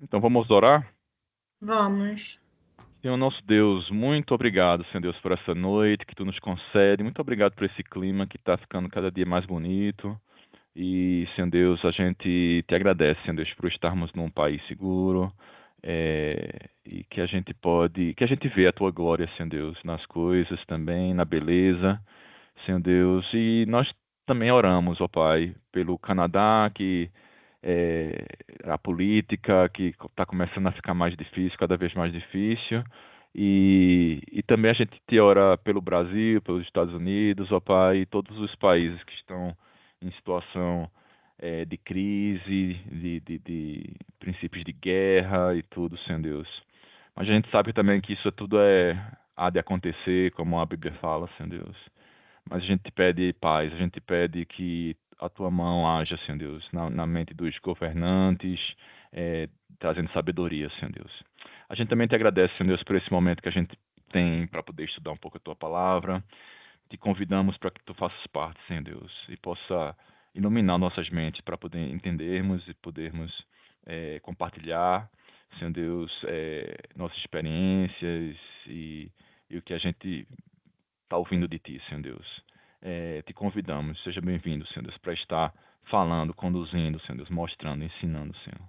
Então vamos orar? Vamos. Senhor nosso Deus, muito obrigado, Senhor Deus, por essa noite que tu nos concede. Muito obrigado por esse clima que está ficando cada dia mais bonito. E, Senhor Deus, a gente te agradece, Senhor Deus, por estarmos num país seguro. E que a gente que a gente vê a tua glória, Senhor Deus, nas coisas também, na beleza, Senhor Deus. E nós também oramos, ó Pai, pelo Canadá, que é, a política que está começando a ficar mais difícil, cada vez mais difícil. E também a gente te ora pelo Brasil, pelos Estados Unidos, ó Pai, e todos os países que estão em situação de crise, de princípios de guerra e tudo, Senhor Deus. Mas a gente sabe também que isso tudo há de acontecer, como a Bíblia fala, Senhor Deus. Mas a gente te pede paz, a gente te pede que a tua mão haja, Senhor Deus, na mente dos governantes, trazendo sabedoria, Senhor Deus. A gente também te agradece, Senhor Deus, por esse momento que a gente tem para poder estudar um pouco a tua palavra. Te convidamos para que tu faças parte, Senhor Deus, e possa iluminar nossas mentes para poder entendermos e podermos compartilhar, Senhor Deus, nossas experiências e o que a gente está ouvindo de ti, Senhor Deus. Te convidamos, seja bem-vindo, Senhor Deus, para estar falando, conduzindo, Senhor Deus, mostrando, ensinando, Senhor.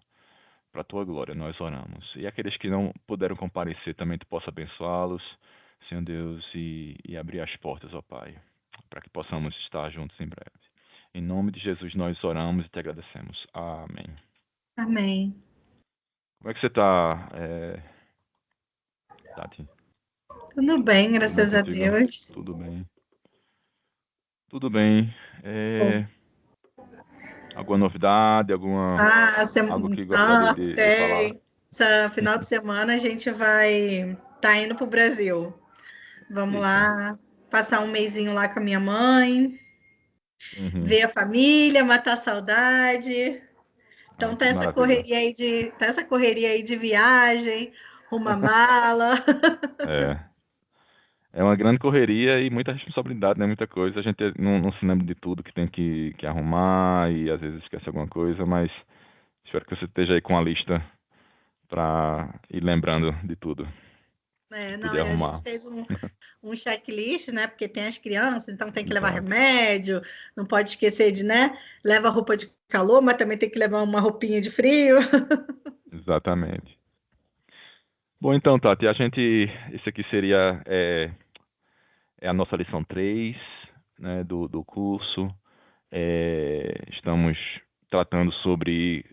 Para a tua glória nós oramos. E aqueles que não puderam comparecer, também tu possa abençoá-los, Senhor Deus, e abrir as portas, ó Pai, para que possamos estar juntos em breve. Em nome de Jesus nós oramos e te agradecemos. Amém. Amém. Como é que você está, Tati? Tudo bem, Tudo bem graças a contigo? Deus. Tudo bem. Tudo bem. Bom, Alguma novidade, algo que gostaria de falar? tem. Essa final de semana a gente vai tá indo pro Brasil. Vamos Eita. lá, passar um mesinho lá com a minha mãe, Uhum. ver a família, matar a saudade. Ah, Então que maravilha. tá essa correria aí de viagem, uma mala. É, é uma grande correria e muita responsabilidade, né? Muita coisa. A gente não se lembra de tudo que tem que arrumar e às vezes esquece alguma coisa, mas espero que você esteja aí com a lista para ir lembrando de tudo e É, não, poder e a gente arrumar. fez um checklist, né? Porque tem as crianças, então tem que levar Exato. remédio, não pode esquecer de, né? Leva roupa de calor, mas também tem que levar uma roupinha de frio. Exatamente. Bom, então, Tati, esse aqui seria a nossa lição 3, né, do curso. Estamos tratando sobre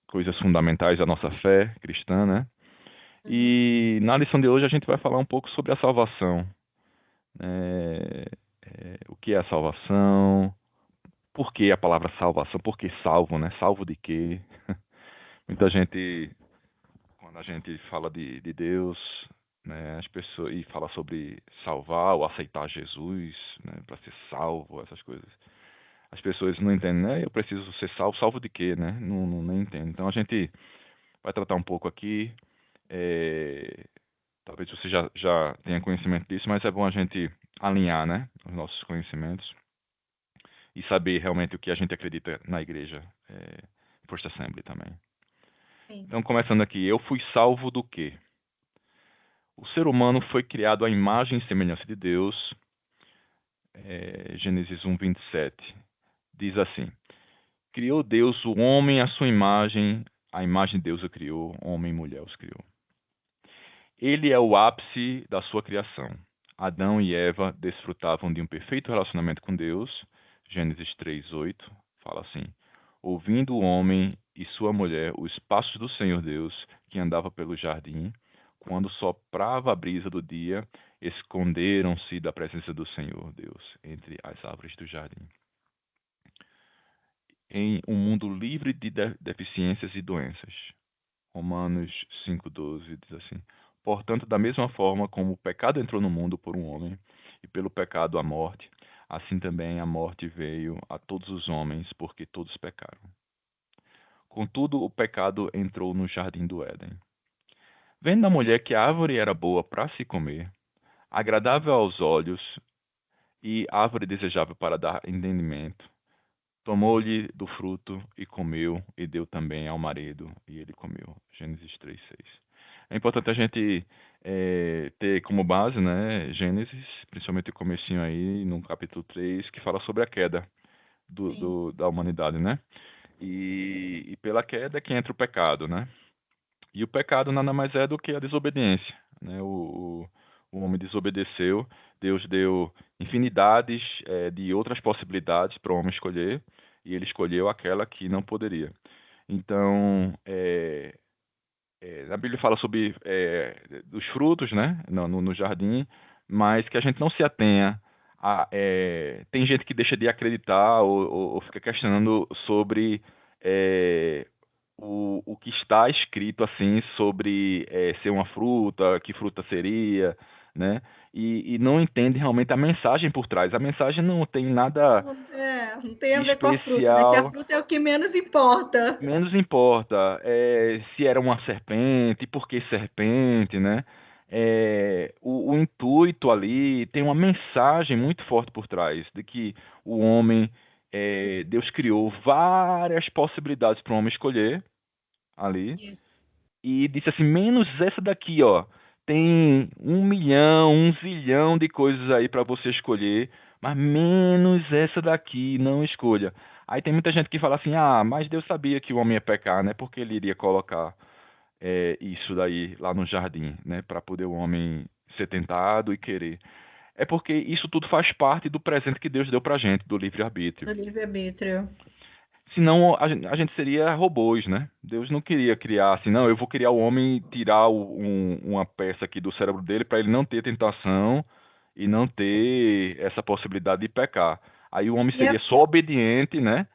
coisas fundamentais da nossa fé cristã, né? Uhum. E na lição de hoje a gente vai falar um pouco sobre a salvação, né? O que é a salvação, por que a palavra salvação, por que salvo, né? Salvo de quê? Muita gente, quando a gente fala de Deus, né, as pessoas e fala sobre salvar ou aceitar Jesus, né, para ser salvo, essas coisas. As pessoas não entendem, né? Eu preciso ser salvo, salvo de quê, né? Nem entendo. Então a gente vai tratar um pouco aqui. é, Talvez você já tenha conhecimento disso, mas é bom a gente alinhar, né, os nossos conhecimentos e saber realmente o que a gente acredita na igreja, First Assembly também. Sim. Então, começando aqui, eu fui salvo do quê? O ser humano foi criado à imagem e semelhança de Deus. Gênesis 1:27 diz assim: criou Deus o homem à sua imagem, a imagem de Deus o criou, homem e mulher os criou. Ele é o ápice da sua criação. Adão e Eva desfrutavam de um perfeito relacionamento com Deus. Gênesis 3:8 fala assim: ouvindo o homem e sua mulher os passos do Senhor Deus, que andava pelo jardim, quando soprava a brisa do dia, esconderam-se da presença do Senhor Deus entre as árvores do jardim. Em um mundo livre de deficiências e doenças. Romanos 5:12 diz assim: portanto, da mesma forma como o pecado entrou no mundo por um homem, e pelo pecado a morte, assim também a morte veio a todos os homens, porque todos pecaram. Contudo, o pecado entrou no jardim do Éden. Vendo a mulher que a árvore era boa para se comer, agradável aos olhos e árvore desejável para dar entendimento, tomou-lhe do fruto e comeu, e deu também ao marido, e ele comeu. Gênesis 3:6. É importante a gente ter como base, né, Gênesis, principalmente o comecinho aí, no capítulo 3, que fala sobre a queda Sim. da humanidade, né? E pela queda é que entra o pecado, né? E o pecado nada mais é do que a desobediência, né? O homem desobedeceu, Deus deu infinidades de outras possibilidades para o homem escolher, e ele escolheu aquela que não poderia. Então, a Bíblia fala sobre dos frutos, né, no jardim, mas que a gente não se atenha tem gente que deixa de acreditar ou fica questionando sobre é, o que está escrito assim sobre ser uma fruta, que fruta seria, né? E não entende realmente a mensagem por trás. A mensagem não tem nada Não tem a de ver com a fruta, né? Que a especial. fruta é o que menos importa. Menos importa se era uma serpente, por que serpente, né? O intuito ali tem uma mensagem muito forte por trás, de que o homem, Deus criou várias possibilidades para o homem escolher ali, Isso. e disse assim, menos essa daqui, ó. Tem 1 milhão, 1 zilhão de coisas aí para você escolher, mas menos essa daqui, não escolha. Aí tem muita gente que fala assim, ah, mas Deus sabia que o homem ia pecar, né? Porque ele iria colocar isso daí lá no jardim, né? Para poder o homem ser tentado e querer. É porque isso tudo faz parte do presente que Deus deu pra gente, do livre-arbítrio. Do livre-arbítrio. Senão a gente seria robôs, né? Deus não queria criar assim, não, eu vou criar o homem e tirar uma peça aqui do cérebro dele para ele não ter tentação e não ter essa possibilidade de pecar. Aí o homem E é, seria só obediente, né?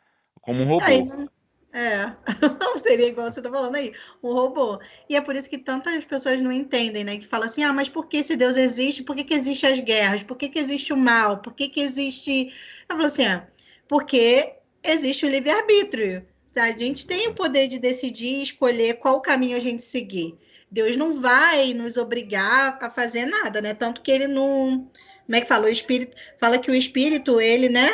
Como um aí robô. não, seria igual você tá falando aí, um robô. E é por isso que tantas pessoas não entendem, né? Que falam assim, ah, mas por que se Deus existe, por que que existem as guerras? Por que que existe o mal? Por que que existe... Eu falo assim, porque existe o livre-arbítrio. A gente tem o poder de decidir e escolher qual caminho a gente seguir. Deus não vai nos obrigar a fazer nada, né? Tanto que ele não... Como é que fala? O espírito... Fala que o espírito, ele, né?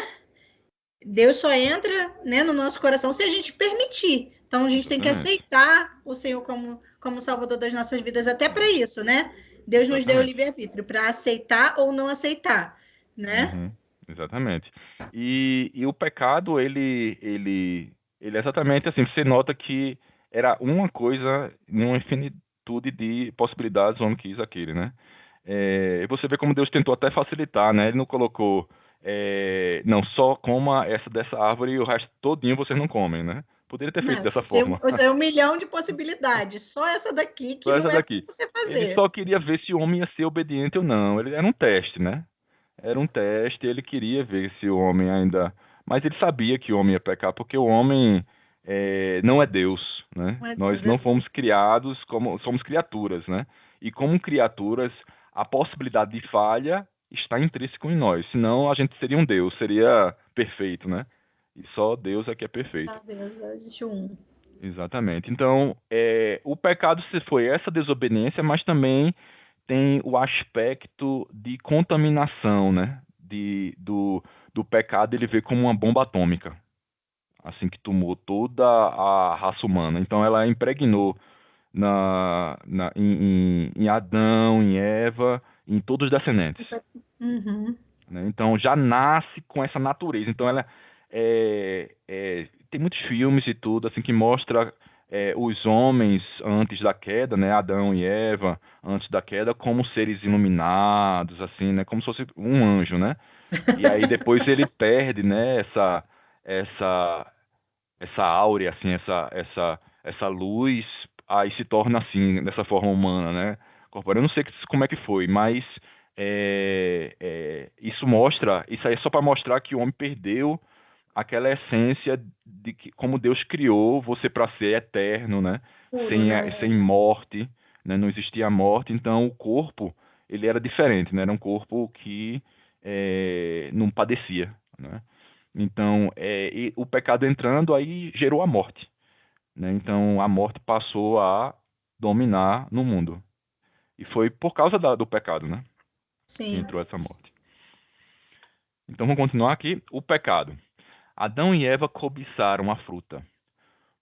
Deus só entra, né, no nosso coração se a gente permitir. Então a gente tem que Exatamente. aceitar o Senhor como Salvador das nossas vidas, até para isso, né? Deus nos deu o Exatamente. livre-arbítrio para aceitar ou não aceitar, né? Uhum, exatamente. E o pecado, ele é exatamente assim, você nota que era uma coisa em uma infinitude de possibilidades, o homem quis aquele, né? E você vê como Deus tentou até facilitar, né? Ele não colocou, não, só coma essa dessa árvore e o resto todinho vocês não comem, né? Poderia ter feito Não, dessa forma. é 1 milhão de possibilidades. Só essa daqui que Só não essa é para daqui. você Ele fazer. só queria ver se o homem ia ser obediente ou não. Ele era um teste, né? Era um teste, ele queria ver se o homem ainda. Mas ele sabia que o homem ia pecar, porque o homem não é Deus, né? Meu Nós Deus, não fomos criados como somos criaturas, né? E como criaturas, a possibilidade de falha está intrínseco em nós. Senão a gente seria um Deus, seria perfeito, né? E só Deus é que é perfeito. meu Deus, existe um. Exatamente. Então, o pecado se foi essa desobediência, mas também tem o aspecto de contaminação, né? Do pecado, ele vê como uma bomba atômica, assim que tomou toda a raça humana. Então, ela impregnou em Adão, em Eva, em todos os descendentes, Uhum. né? Então, já nasce com essa natureza. Então, ela tem muitos filmes e tudo assim que mostra os homens antes da queda, né, Adão e Eva antes da queda como seres iluminados, assim, né, como se fosse um anjo, né? E aí depois ele perde, né, essa essa áurea, assim, essa luz, aí se torna assim, dessa forma humana, né? Corpórea. Eu não sei como é que foi, mas isso mostra, isso aí é só para mostrar que o homem perdeu aquela essência de que, como Deus criou você para ser eterno, né? Puro, Sem né? morte, né? Não existia morte, então o corpo ele era diferente, né? Era um corpo que não padecia, né? Então, e o pecado entrando aí gerou a morte, né? Então, a morte passou a dominar no mundo. E foi por causa do pecado, né? Que Sim. entrou essa morte. Então, vamos continuar aqui. O pecado. Adão e Eva cobiçaram a fruta,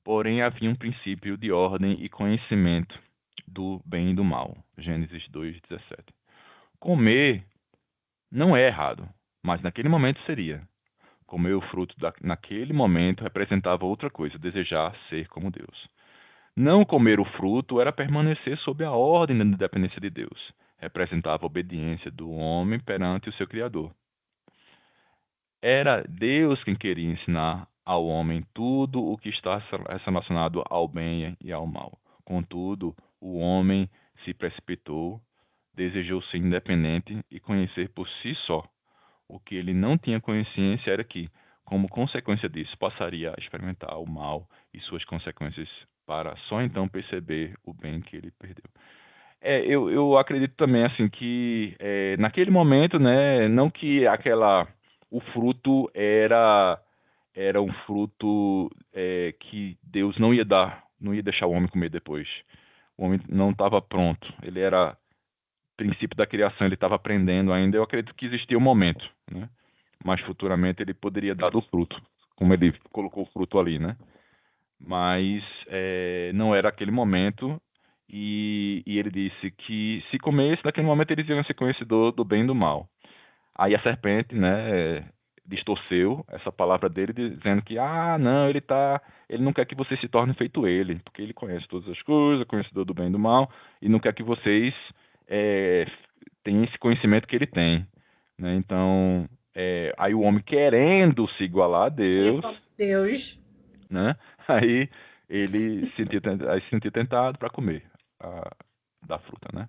porém havia um princípio de ordem e conhecimento do bem e do mal. Gênesis 2:17. Comer não é errado, mas naquele momento seria. Comer o fruto naquele momento representava outra coisa, desejar ser como Deus. Não comer o fruto era permanecer sob a ordem da independência de Deus. Representava a obediência do homem perante o seu Criador. Era Deus quem queria ensinar ao homem tudo o que está relacionado ao bem e ao mal. Contudo, o homem se precipitou, desejou ser independente e conhecer por si só. O que ele não tinha consciência era que, como consequência disso, passaria a experimentar o mal e suas consequências para só então perceber o bem que ele perdeu. Eu acredito também assim que naquele momento, né, não que o fruto era um fruto que Deus não ia dar, não ia deixar o homem comer depois. O homem não estava pronto. Ele era princípio da criação, ele estava aprendendo ainda. Eu acredito que existia um momento, né? Mas futuramente ele poderia dar o fruto, como ele colocou o fruto ali, né? Mas não era aquele momento. E ele disse que se comesse, naquele momento eles iam ser conhecedor do bem e do mal. Aí a serpente, né, distorceu essa palavra dele, dizendo que, não, ele não quer que você se torne feito ele, porque ele conhece todas as coisas, conhecedor do bem e do mal, e não quer que vocês é, tenham esse conhecimento que ele tem, né? Então, aí o homem querendo se igualar a Ser Deus, como Deus. né? Aí ele se sentia tentado para comer da fruta, né?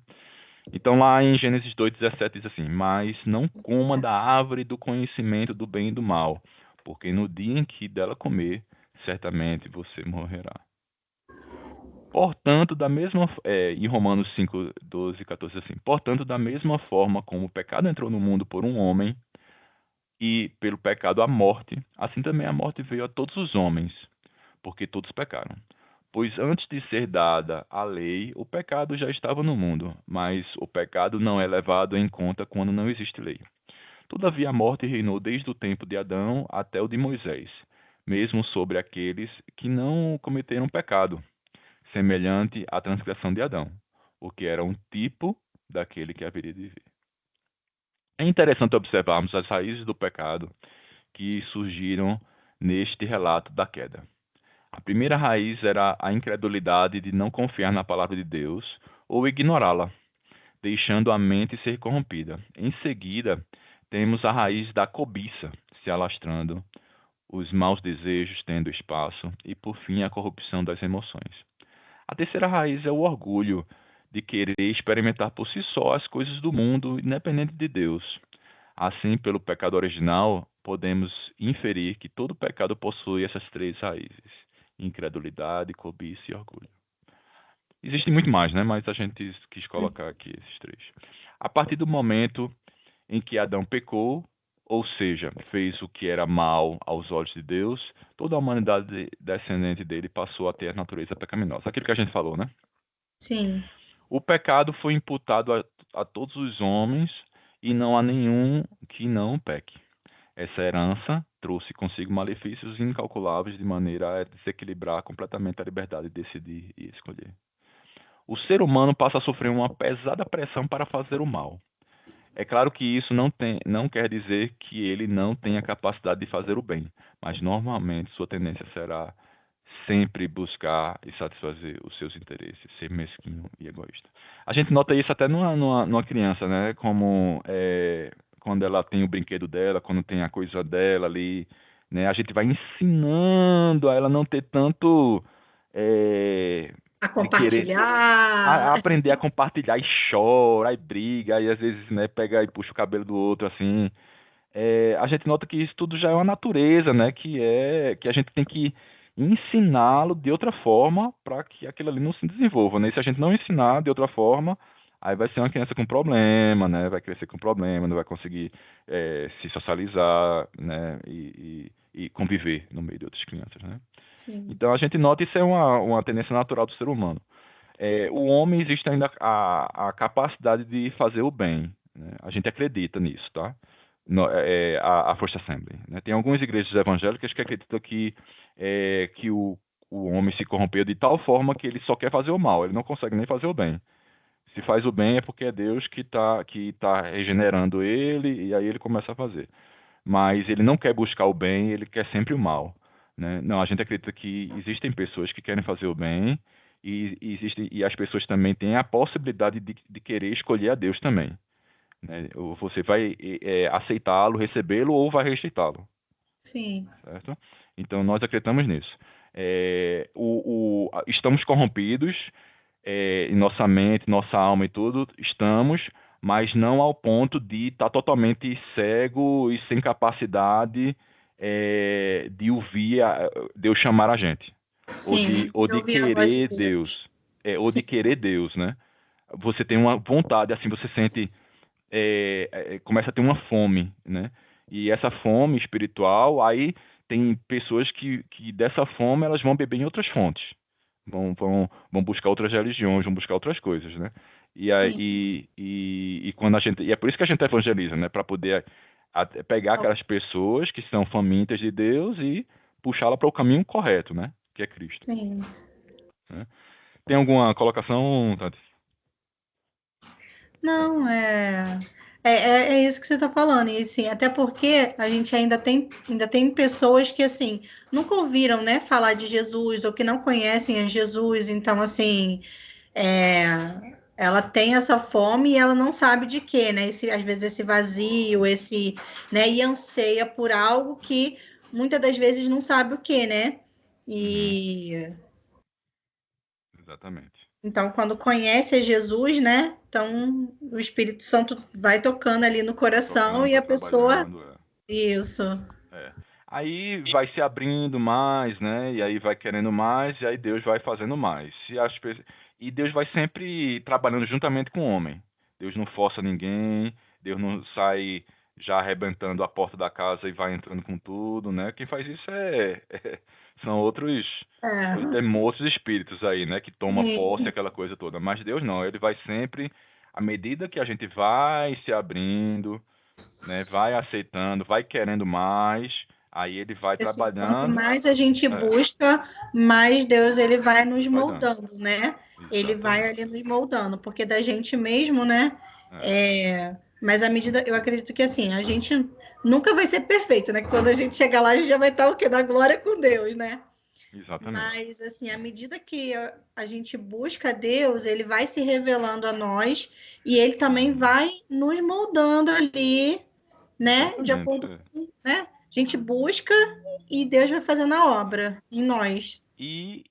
Então, lá em Gênesis 2:17 diz assim: Mas não coma da árvore do conhecimento do bem e do mal, porque no dia em que dela comer, certamente você morrerá. Portanto, em Romanos 5:12 e 14 assim: Portanto, da mesma forma como o pecado entrou no mundo por um homem, e pelo pecado a morte, assim também a morte veio a todos os homens, porque todos pecaram. Pois antes de ser dada a lei, o pecado já estava no mundo, mas o pecado não é levado em conta quando não existe lei. Todavia a morte reinou desde o tempo de Adão até o de Moisés, mesmo sobre aqueles que não cometeram pecado, semelhante à transgressão de Adão, o que era um tipo daquele que haveria de vir. É interessante observarmos as raízes do pecado que surgiram neste relato da queda. A primeira raiz era a incredulidade de não confiar na palavra de Deus ou ignorá-la, deixando a mente ser corrompida. Em seguida, temos a raiz da cobiça se alastrando, os maus desejos tendo espaço e, por fim, a corrupção das emoções. A terceira raiz é o orgulho de querer experimentar por si só as coisas do mundo, independente de Deus. Assim, pelo pecado original, podemos inferir que todo pecado possui essas três raízes: incredulidade, cobiça e orgulho. Existe muito mais, né? Mas a gente quis colocar aqui esses três. A partir do momento em que Adão pecou, ou seja, fez o que era mal aos olhos de Deus, toda a humanidade descendente dele passou a ter a natureza pecaminosa. Aquilo que a gente falou, né? Sim. O pecado foi imputado a todos os homens e não há nenhum que não peque. Essa herança trouxe consigo malefícios incalculáveis de maneira a desequilibrar completamente a liberdade de decidir e escolher. O ser humano passa a sofrer uma pesada pressão para fazer o mal. É claro que isso não quer dizer que ele não tenha capacidade de fazer o bem, mas normalmente sua tendência será sempre buscar e satisfazer os seus interesses, ser mesquinho e egoísta. A gente nota isso até numa criança, né? Como quando ela tem o brinquedo dela, quando tem a coisa dela ali, né? A gente vai ensinando a ela não ter tanto A de querer compartilhar. aprender a compartilhar e chora, e briga, e às vezes, né, pega e puxa o cabelo do outro assim. A gente nota que isso tudo já é uma natureza, né? Que a gente tem que ensiná-lo de outra forma para que aquilo ali não se desenvolva, né? E se a gente não ensinar de outra forma, aí vai ser uma criança com problema, né? Vai crescer com problema, não vai conseguir se socializar, né? E conviver no meio de outras crianças, né? Sim. Então a gente nota isso é uma tendência natural do ser humano. O homem existe ainda a capacidade de fazer o bem, né? A gente acredita nisso, tá? a First Assembly, né? Tem algumas igrejas evangélicas que acreditam que o homem se corrompeu de tal forma que ele só quer fazer o mal, ele não consegue nem fazer o bem. Se faz o bem é porque é Deus que tá regenerando ele e aí ele começa a fazer. Mas ele não quer buscar o bem, ele quer sempre o mal, né? Não, a gente acredita que existem pessoas que querem fazer o bem e as pessoas também têm a possibilidade de querer escolher a Deus também, né? Ou você vai aceitá-lo, recebê-lo ou vai rejeitá-lo, Sim. certo? Então nós acreditamos nisso. Estamos corrompidos em nossa mente, nossa alma e tudo, estamos, mas não ao ponto de estar totalmente cego e sem capacidade de ouvir Deus chamar a gente, ou de, Sim. ou De de ouvir a voz de querer Deus. Deus, ou de Sim. querer Deus, né? Você tem uma vontade, assim, você sente, começa a ter uma fome, né? E essa fome espiritual, aí tem pessoas que dessa fome elas vão beber em outras fontes, vão buscar outras religiões, vão buscar outras coisas, né? E aí Sim. e quando e é por isso que a gente evangeliza, né? Para poder pegar aquelas pessoas que são famintas de Deus e puxá-la para o caminho correto, né? Que é Cristo, Sim. né? Tem alguma colocação, Tati? Não, é isso que você está falando, e assim, até porque a gente ainda tem pessoas que assim nunca ouviram, né, falar de Jesus ou que não conhecem a Jesus, então assim, é, ela tem essa fome e ela não sabe de quê, né? Às vezes esse vazio, né, e anseia por algo que muitas das vezes não sabe o que, né? Uhum, E exatamente. então, quando conhece a Jesus, né? Então, o Espírito Santo vai tocando ali no Vai coração tocando, e vai a pessoa. trabalhando. Isso. É. Aí vai se abrindo mais, né? E aí vai querendo mais, e aí Deus vai fazendo mais. E Deus vai sempre trabalhando juntamente com o homem. Deus não força ninguém, Deus não sai já arrebentando a porta da casa e vai entrando com tudo, né? Quem faz isso são os É. demônios espíritos aí, né? Que toma posse, E, aquela coisa toda. Mas Deus não, ele vai sempre, à medida que a gente vai se abrindo, né? Vai aceitando, vai querendo mais, aí ele vai assim, quanto trabalhando, mais a gente é, busca, mais Deus ele vai nos vai dando. moldando, né? Ele vai Exatamente. ali nos moldando, porque da gente mesmo, né? É, Mas à medida, eu acredito que assim, a gente nunca vai ser perfeito, né? Quando a gente chegar lá, a gente já vai estar o quê? Na glória com Deus, né? exatamente. Mas, assim, à medida que a gente busca Deus, ele vai se revelando a nós e ele também Uhum. vai nos moldando ali, né? De Exatamente. acordo com, né? A gente busca e Deus vai fazendo a obra em nós. E,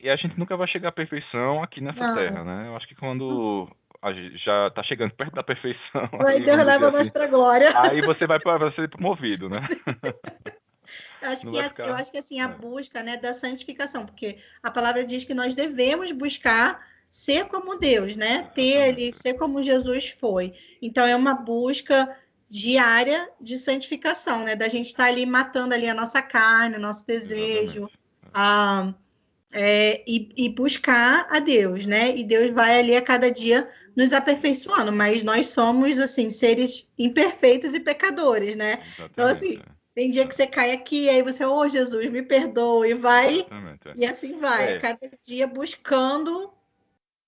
e a gente nunca vai chegar à perfeição aqui nessa Não. terra, né? Eu acho que quando a gente já está chegando perto da perfeição, Aí aí Deus vamos dizer leva nós assim, para a glória. aí você vai ser promovido, né? Não vai Eu ficar. acho que assim, a busca, né, da santificação, porque a palavra diz que nós devemos buscar ser como Deus, né? Ter ali, Exatamente. ser como Jesus foi. Então é uma busca diária de santificação, né? Da gente estar ali matando ali a nossa carne, o nosso Exatamente. desejo, a, e buscar a Deus, né? E Deus vai ali a cada dia nos aperfeiçoando, mas nós somos assim seres imperfeitos e pecadores, né? Então Exatamente. assim, tem dia que você cai aqui, aí você, oh Jesus, me perdoa, e vai, Exatamente. e assim vai, a É, cada dia buscando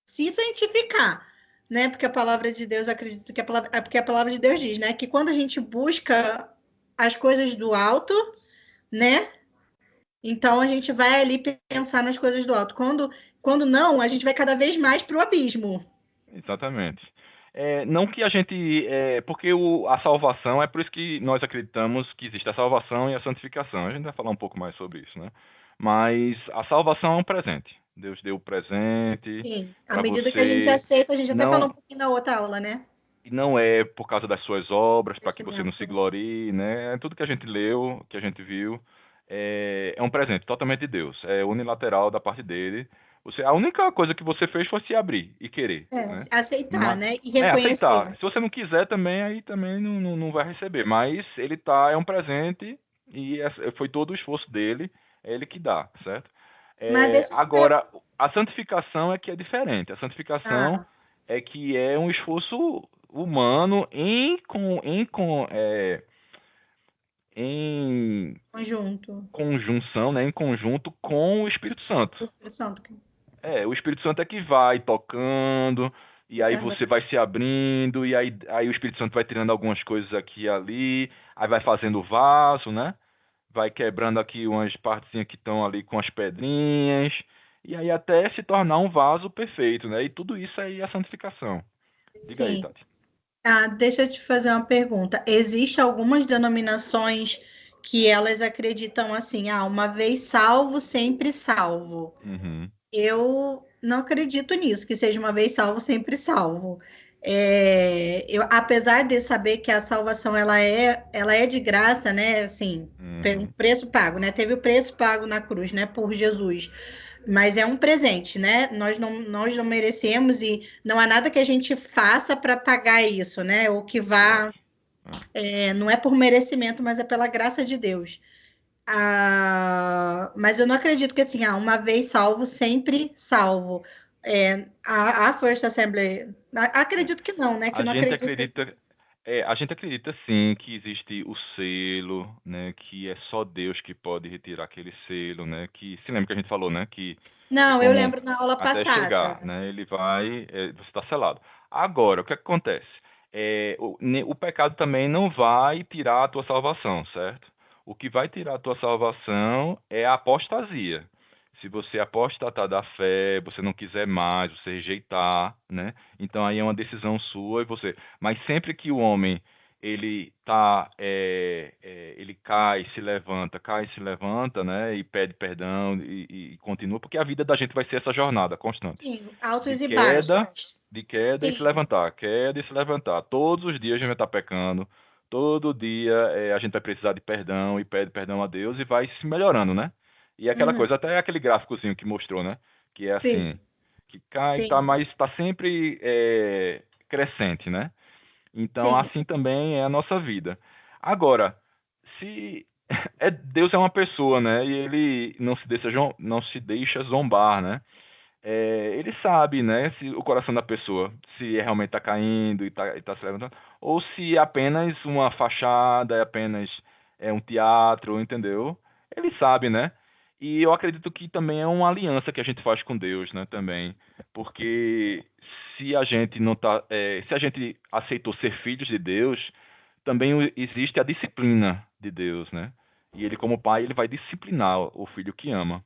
se santificar, né? Porque a palavra de Deus, acredito que porque a palavra de Deus diz, né, que quando a gente busca as coisas do alto, né? Então a gente vai ali pensar nas coisas do alto. Quando não, a gente vai cada vez mais para o abismo. exatamente. Não que a gente. Porque a salvação, é por isso que nós acreditamos que existe a salvação e a santificação. A gente vai falar um pouco mais sobre isso, né? Mas a salvação é um presente. Deus deu o presente Sim, à para medida que a gente você. aceita, a gente até falou Não, um pouquinho na outra aula, né? e não é por causa das suas obras, para que você não se Crescimento. glorie, né? Tudo que a gente leu, que a gente viu, é um presente totalmente de Deus. É unilateral da parte dele. A única coisa que você fez foi se abrir e querer, né? Aceitar, Ma- né? E aceitar. reconhecer. Se você não quiser também, aí também não vai receber. Mas é um presente e foi todo o esforço dele, é ele que dá, certo? Mas deixa eu te perguntar. Agora, a santificação é que é diferente. A santificação Ah, é que é um esforço humano em Conjunto. conjunção, né, em conjunto com o Espírito Santo. O Espírito Santo. O Espírito Santo é que vai tocando, e aí Trabalho. você vai se abrindo, e aí o Espírito Santo vai tirando algumas coisas aqui e ali, aí vai fazendo o vaso, né? Vai quebrando aqui umas partezinhas que estão ali com as pedrinhas, e aí até se tornar um vaso perfeito, né? E tudo isso aí é a santificação. Diga aí, Sim. Tati. Deixa eu te fazer uma pergunta. Existem algumas denominações que elas acreditam assim, uma vez salvo, sempre salvo. Uhum, Eu não acredito nisso, que seja uma vez salvo, sempre salvo. Apesar de saber que a salvação ela é de graça, né? Assim, um uhum. preço pago, né? Teve o preço pago na cruz, né? Por Jesus. Mas é um presente, né? Nós não merecemos e não há nada que a gente faça para pagar isso, né? Ou que vá, Verdade. É. não é por merecimento, mas é pela graça de Deus. Mas eu não acredito que assim, uma vez salvo, sempre salvo. A First Assembly, É. acredito que não, né? Que A não gente acredita. acredita, a gente acredita sim que existe o selo, né? Que é só Deus que pode retirar aquele selo, né? Que se lembra que a gente falou, né? Que é Não, eu como lembro na aula até chegar, passada. né? Ele vai, você está selado. Agora, o que acontece? O pecado também não vai tirar a tua salvação, certo? O que vai tirar a tua salvação é a apostasia. Se você apostatar da fé, você não quiser mais, você rejeitar, né? Então aí é uma decisão sua e você. Mas sempre que o homem ele cai, se levanta, né? E pede perdão e continua, porque a vida da gente vai ser essa jornada constante Sim, de altos e queda, baixos. de queda e se Sim. levantar, queda e se levantar. Todos os dias a gente vai estar pecando. Todo dia a gente vai precisar de perdão e pede perdão a Deus e vai se melhorando, né? E é aquela Uhum. coisa, até aquele gráficozinho que mostrou, né? Que é Sim, assim, que cai, tá, sim, mas está sempre crescente, né? Então, sim. assim também é a nossa vida. Agora, se Deus é uma pessoa, né? E ele não se deixa zombar, né? Ele sabe, né, se o coração da pessoa, se realmente está caindo e tá se levantando, ou se é apenas uma fachada, é apenas um teatro, entendeu? Ele sabe, né? E eu acredito que também é uma aliança que a gente faz com Deus, né, também, porque se a gente não tá, se a gente aceitou ser filhos de Deus, também existe a disciplina de Deus, né? E ele, como pai, ele vai disciplinar o filho que ama.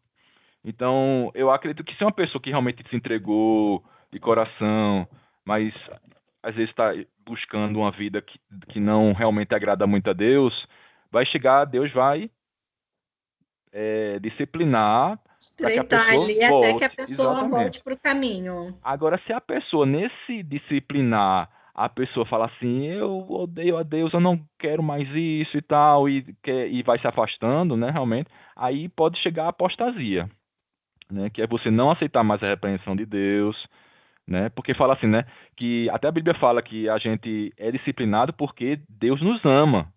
Então, eu acredito que se é uma pessoa que realmente se entregou de coração, mas às vezes está buscando uma vida que não realmente agrada muito a Deus, vai chegar, Deus vai disciplinar para que a Estreitar pessoa ali até que a volte. pessoa Exatamente. volte para o caminho. Agora, se a pessoa, nesse disciplinar, a pessoa fala assim, eu odeio a Deus, eu não quero mais isso e tal, e vai se afastando, né, realmente, aí pode chegar a apostasia, né, que é você não aceitar mais a repreensão de Deus, né, porque fala assim, né, que até a Bíblia fala que a gente é disciplinado porque Deus nos ama.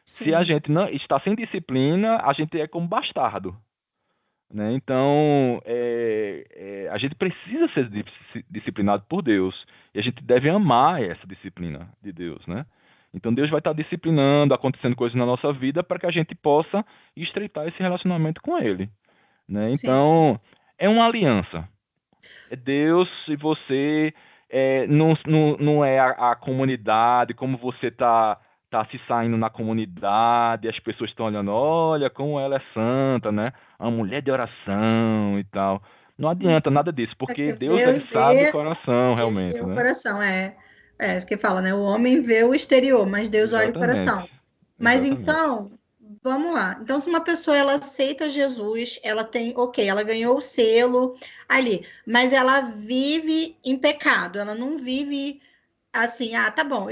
Se a Sim. gente não está sem disciplina, a gente é como bastardo, né? Então, a gente precisa ser disciplinado por Deus e a gente deve amar essa disciplina de Deus, né? Então, Deus vai estar disciplinando, acontecendo coisas na nossa vida para que a gente possa estreitar esse relacionamento com Ele, né? Sim. Então, é uma aliança. É Deus e você, não é a comunidade, como você tá se saindo na comunidade, as pessoas estão olhando, olha como ela é santa, né? Uma mulher de oração e tal. Não adianta nada disso, porque Porque Deus ele sabe o coração Deus vê realmente, o né? coração, porque fala, né? O homem vê o exterior, mas Deus olha o Exatamente. coração. Mas Exatamente. então, vamos lá. Então, se uma pessoa ela aceita Jesus, ela tem, ok, ela ganhou o selo ali, mas ela vive em pecado, ela não vive assim, tá bom.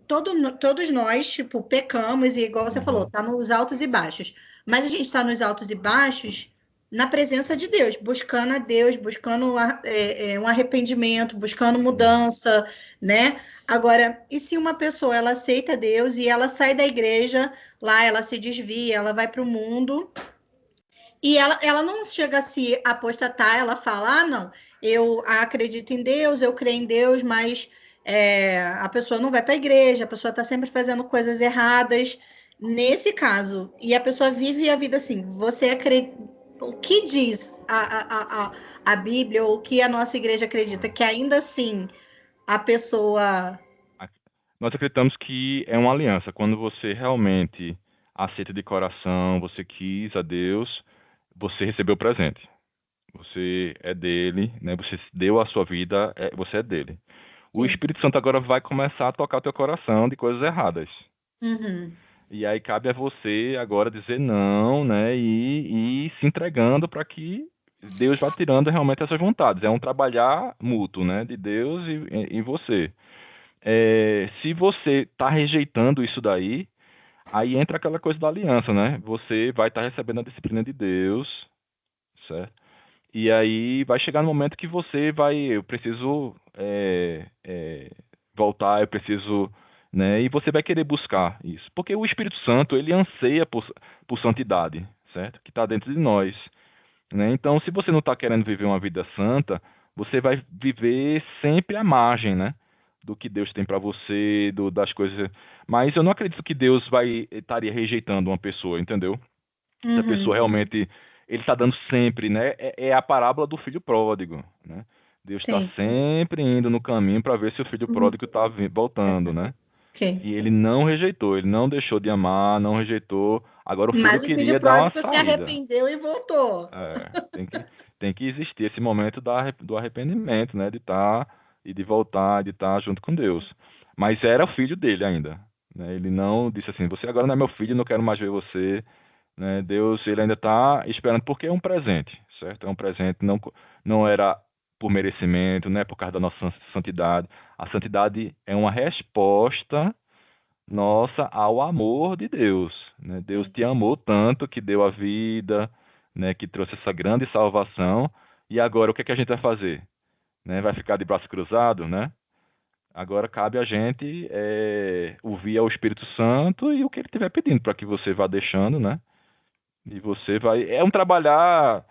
Todos nós, tipo, pecamos, e igual você falou, Uhum. tá nos altos e baixos. Mas a gente está nos altos e baixos na presença de Deus, buscando a Deus, buscando um arrependimento, buscando Uhum. mudança, né? Agora, e se uma pessoa ela aceita Deus e ela sai da igreja, lá ela se desvia, ela vai para o mundo e ela não chega a se apostatar, ela fala, não, eu acredito em Deus, eu creio em Deus, mas a pessoa não vai para a igreja, a pessoa está sempre fazendo coisas erradas. Nesse caso, e a pessoa vive a vida assim, você acredita, o que diz a Bíblia, ou o que a nossa igreja acredita, que ainda assim a pessoa. Nós acreditamos que é uma aliança. Quando você realmente aceita de coração, você quis a Deus, você recebeu o presente. Você é dele, né? Você deu a sua vida, você é dele. O Sim. Espírito Santo agora vai começar a tocar teu coração de coisas erradas. Uhum. E aí cabe a você agora dizer não, né? E se entregando para que Deus vá tirando realmente essas vontades. É um trabalhar mútuo, né? De Deus e você. Se você está rejeitando isso daí, aí entra aquela coisa da aliança, né? Você vai estar recebendo a disciplina de Deus, certo? E aí vai chegar no momento que você vai, eu preciso voltar, eu preciso, né? E você vai querer buscar isso, porque o Espírito Santo ele anseia por santidade, certo? Que está dentro de nós, né? Então, se você não está querendo viver uma vida santa, você vai viver sempre à margem, né? Do que Deus tem para você, das coisas. Mas eu não acredito que Deus estaria rejeitando uma pessoa, entendeu? Se a pessoa Uhum. realmente ele está dando sempre, né? É a parábola do filho pródigo, né? Deus está Sim. sempre indo no caminho para ver se o filho Uhum. pródigo está voltando, né? Ok. E ele não rejeitou, ele não deixou de amar, não rejeitou. Agora o filho Mas o filho queria dar uma pródigo se saída. arrependeu e voltou. É, tem que existir esse momento do arrependimento, né? De estar e de voltar, de estar junto com Deus. Mas era o filho dele ainda, né? Ele não disse assim: você agora não é meu filho, não quero mais ver você, né? Deus, ele ainda está esperando, porque é um presente, certo? É um presente, não era por merecimento, não é por causa da nossa santidade. A santidade é uma resposta nossa ao amor de Deus, né? Deus Sim. te amou tanto que deu a vida, né? Que trouxe essa grande salvação. E agora o que é que a gente vai fazer? Né? Vai ficar de braço cruzado, né? Agora cabe a gente ouvir ao Espírito Santo e o que ele estiver pedindo para que você vá deixando, né? E você vai. É um trabalhar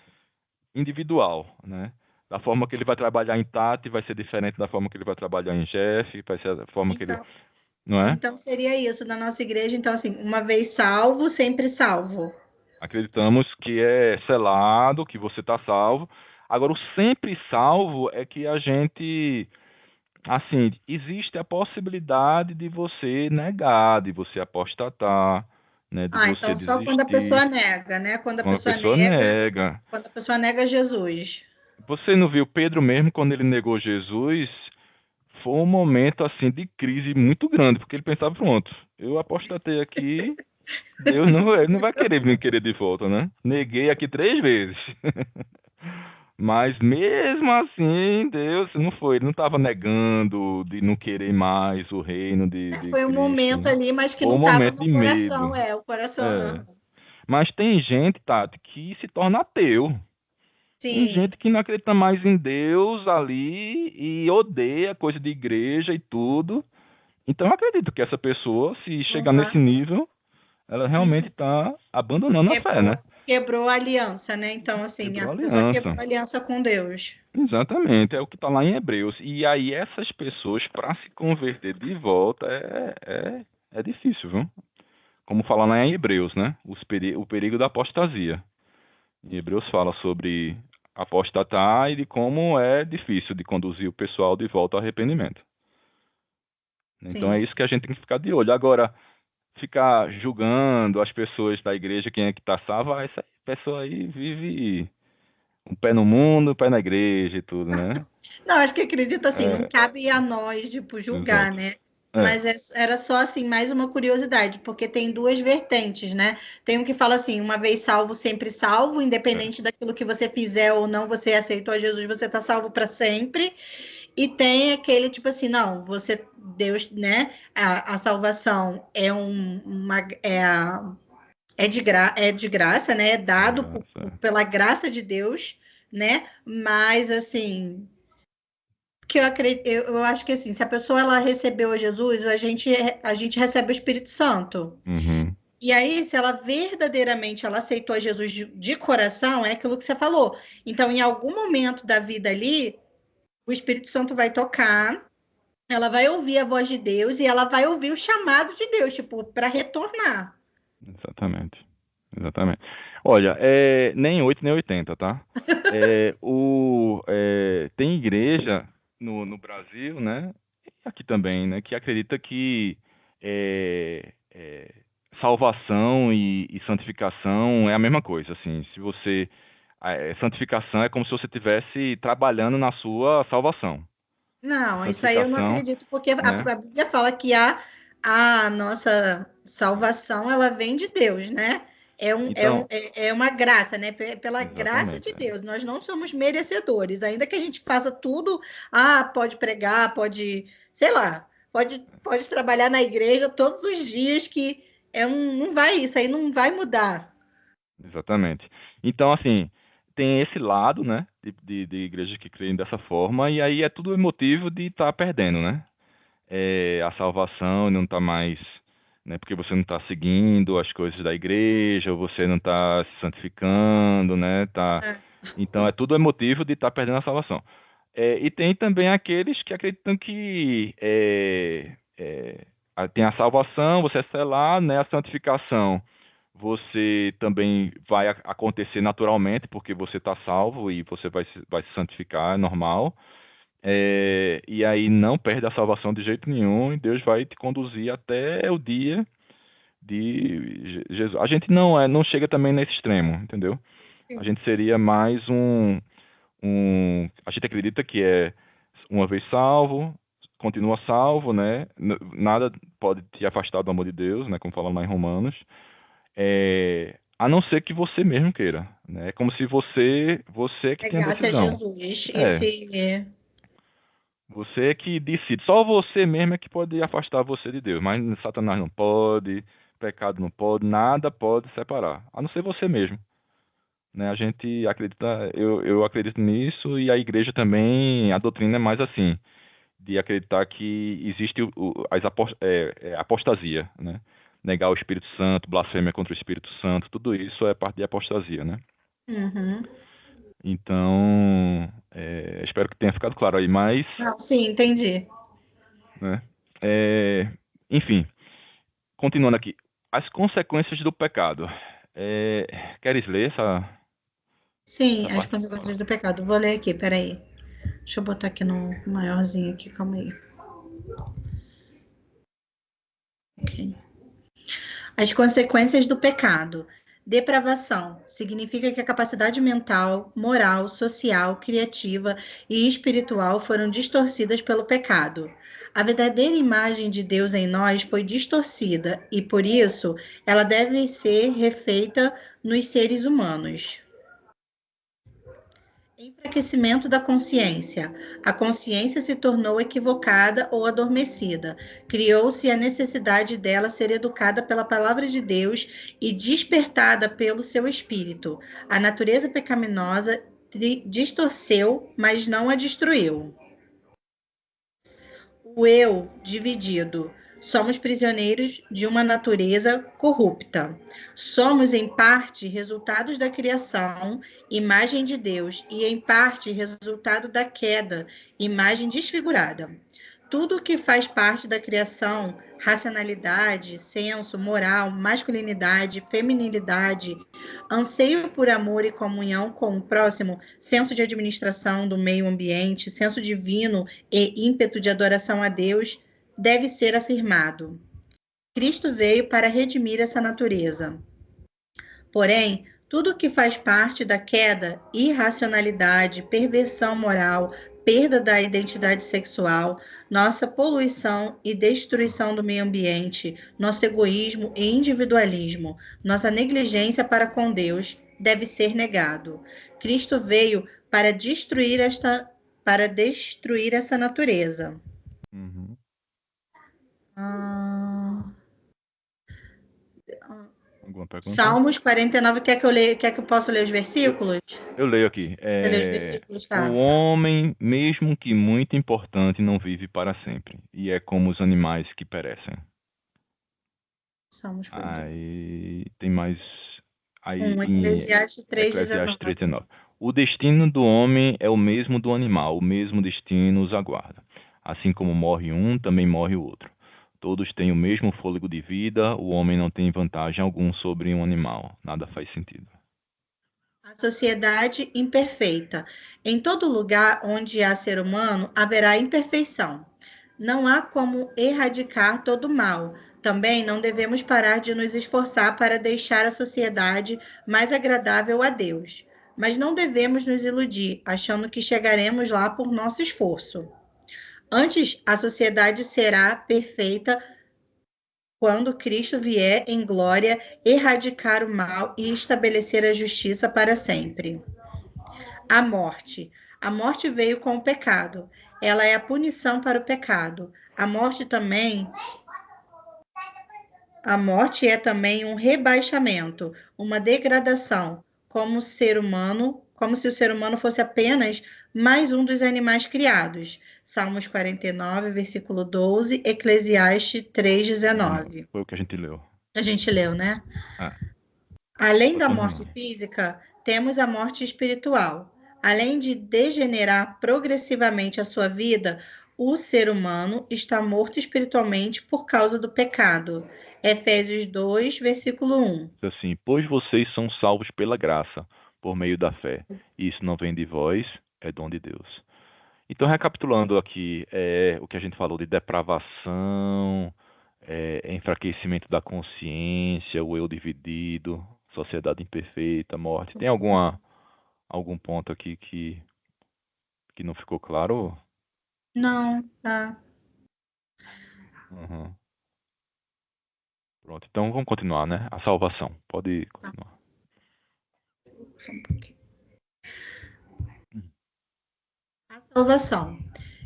individual, né? Da forma que ele vai trabalhar em Tati vai ser diferente da forma que ele vai trabalhar em Jeff, vai ser da forma que ele. Então, Não é? então seria isso na nossa igreja. Então, assim, uma vez salvo, sempre salvo. Acreditamos que é selado, que você está salvo. Agora, o sempre salvo é que a gente. Assim, existe a possibilidade de você negar, de você apostatar, né? De Ah, você então só quando a pessoa desistir. nega, né? Quando a pessoa nega. Quando a pessoa nega Jesus. Você não viu Pedro mesmo quando ele negou Jesus? Foi um momento assim de crise muito grande, porque ele pensava, pronto, eu apostatei aqui, Deus ele não vai querer me querer de volta, né? Neguei aqui 3 vezes. Mas mesmo assim, Deus não foi, ele não estava negando de não querer mais o reino de Foi um Cristo, momento né? ali, mas que Foi não um estava momento no de medo. coração. O coração. É. Mas tem gente, Tati, que se torna ateu. Tem Sim. gente que não acredita mais em Deus ali e odeia coisa de igreja e tudo. Então eu acredito que essa pessoa, se chegar nesse Uhum. nível, ela realmente está abandonando a fé, né? Quebrou a aliança, né? Então, assim, a Quebrou a pessoa quebrou aliança. a aliança com Deus. Exatamente, é o que está lá em Hebreus. E aí essas pessoas, para se converter de volta, é difícil, viu? Como fala lá em Hebreus, né? O perigo da apostasia. Em Hebreus fala sobre apostatar e de como é difícil de conduzir o pessoal de volta ao arrependimento. Então é Sim. isso que a gente tem que ficar de olho. Agora, ficar julgando as pessoas da igreja, quem é que está salvo, essa pessoa aí vive um pé no mundo, um pé na igreja e tudo, né? Não, acho que acredito assim, não É, cabe a nós, tipo, julgar, exato. né? É, Mas era só assim, mais uma curiosidade, porque tem duas vertentes, né? Tem um que fala assim, uma vez salvo, sempre salvo, é, independente daquilo que você fizer ou não, você aceitou a Jesus, você tá salvo para sempre. E tem aquele tipo assim, não, você, Deus, né? A salvação é é de graça, né? É dado graça. pela graça de Deus, né? Mas assim, que eu acredito, eu acho que assim, se a pessoa ela recebeu a Jesus, a gente recebe o Espírito Santo. Uhum. E aí, se ela verdadeiramente ela aceitou a Jesus de coração, é aquilo que você falou. Então, em algum momento da vida ali, o Espírito Santo vai tocar Ela vai ouvir a voz de Deus e ela vai ouvir o chamado de Deus, tipo, para retornar. Exatamente. Exatamente. Olha, nem 8 nem 80, tá? Tem igreja no Brasil, né? E aqui também, né? Que acredita que salvação e santificação é a mesma coisa, assim. Se você santificação é como se você estivesse trabalhando na sua salvação. Não, isso aí eu não Santificação, acredito, porque né? a Bíblia fala que a nossa salvação, ela vem de Deus, né? Então, É uma graça, né? Pela graça exatamente. de Deus. Nós não somos merecedores, ainda que a gente faça tudo, pode pregar, pode, sei lá, pode trabalhar na igreja todos os dias, que não vai, isso aí não vai mudar. Exatamente. Então, assim, tem esse lado, né, de igrejas que creem dessa forma, e aí é tudo motivo de estar perdendo, né? A salvação e não está mais, né, porque você não está seguindo as coisas da igreja, ou você não está se santificando, né? É. Então, é motivo de estar perdendo a salvação. E tem também aqueles que acreditam que tem a salvação, você é selado, né? A santificação você também vai acontecer naturalmente, porque você está salvo e você vai se santificar, é normal. E aí não perde a salvação de jeito nenhum, e Deus vai te conduzir até o dia de Jesus. A gente não chega também nesse extremo, entendeu? A gente seria mais a gente acredita que uma vez salvo, continua salvo, né? Nada pode te afastar do amor de Deus, né? Como fala lá em Romanos. A não ser que você mesmo queira, né? É como se você que tem a Pegasse a decisão. Jesus e É, se. você que decide. Só você mesmo é que pode afastar você de Deus, mas Satanás não pode, pecado não pode, nada pode separar, a não ser você mesmo, né? A gente acredita, eu acredito nisso e a igreja também, a doutrina é mais assim, de acreditar que existe apostasia, né? Negar o Espírito Santo, blasfêmia contra o Espírito Santo, tudo isso é parte de apostasia, né? Uhum. Então, espero que tenha ficado claro aí, mas, Não, sim, entendi. né? É, enfim, continuando aqui, as consequências do pecado. Queres ler essa Sim, as parte? consequências do pecado. Vou ler aqui, peraí. Deixa eu botar aqui no maiorzinho aqui, calma aí. Ok. As consequências do pecado. Depravação significa que a capacidade mental, moral, social, criativa e espiritual foram distorcidas pelo pecado. A verdadeira imagem de Deus em nós foi distorcida e, por isso, ela deve ser refeita nos seres humanos. Enfraquecimento da consciência. A consciência se tornou equivocada ou adormecida. Criou-se a necessidade dela ser educada pela palavra de Deus e despertada pelo seu espírito. A natureza pecaminosa distorceu, mas não a destruiu. O eu dividido. Somos prisioneiros de uma natureza corrupta. Somos, em parte, resultados da criação, imagem de Deus, e, em parte, resultado da queda, imagem desfigurada. Tudo que faz parte da criação, racionalidade, senso, moral, masculinidade, feminilidade, anseio por amor e comunhão com o próximo, senso de administração do meio ambiente, senso divino e ímpeto de adoração a Deus, deve ser afirmado. Cristo veio para redimir essa natureza. Porém, tudo que faz parte da queda, irracionalidade, perversão moral, perda da identidade sexual, nossa poluição e destruição do meio ambiente, nosso egoísmo e individualismo, nossa negligência para com Deus, deve ser negado. Cristo veio para destruir essa natureza. Uhum. Ah, Alguma pergunta? Salmos 49, quer que eu leia, quer que eu possa ler os Eu, versículos? eu leio aqui. Você lê os versículos, O tá? homem, mesmo que muito importante, não vive para sempre, e é como os animais que perecem. Salmos 40. Aí tem mais. Aí em Eclesiastes Eclesiastes 3,19. 39. O destino do homem é o mesmo do animal, o mesmo destino os aguarda. Assim como morre um, também morre o outro. Todos têm o mesmo fôlego de vida, o homem não tem vantagem alguma sobre um animal. Nada faz sentido. A sociedade imperfeita. Em todo lugar onde há ser humano, haverá imperfeição. Não há como erradicar todo o mal. Também não devemos parar de nos esforçar para deixar a sociedade mais agradável a Deus. Mas não devemos nos iludir, achando que chegaremos lá por nosso esforço. Antes, a sociedade será perfeita quando Cristo vier em glória erradicar o mal e estabelecer a justiça para sempre. A morte. A morte veio com o pecado. Ela é a punição para o pecado. A morte é também um rebaixamento, uma degradação, como se o ser humano fosse apenas mais um dos animais criados. Salmos 49, versículo 12, Eclesiastes 3:19. Foi o que a gente leu. A gente leu, né? Ah, Além pode da morte continuar. física, temos a morte espiritual. Além de degenerar progressivamente a sua vida, o ser humano está morto espiritualmente por causa do pecado. Efésios 2, versículo 1. Diz assim, pois vocês são salvos pela graça, por meio da fé. Isso não vem de vós, é dom de Deus. Então, recapitulando aqui, o que a gente falou de depravação, enfraquecimento da consciência, o eu dividido, sociedade imperfeita, morte. Tem algum ponto aqui que não ficou claro? Não, tá. Uhum. Pronto, então vamos continuar, né? A salvação. Pode continuar. Só um pouquinho. A salvação.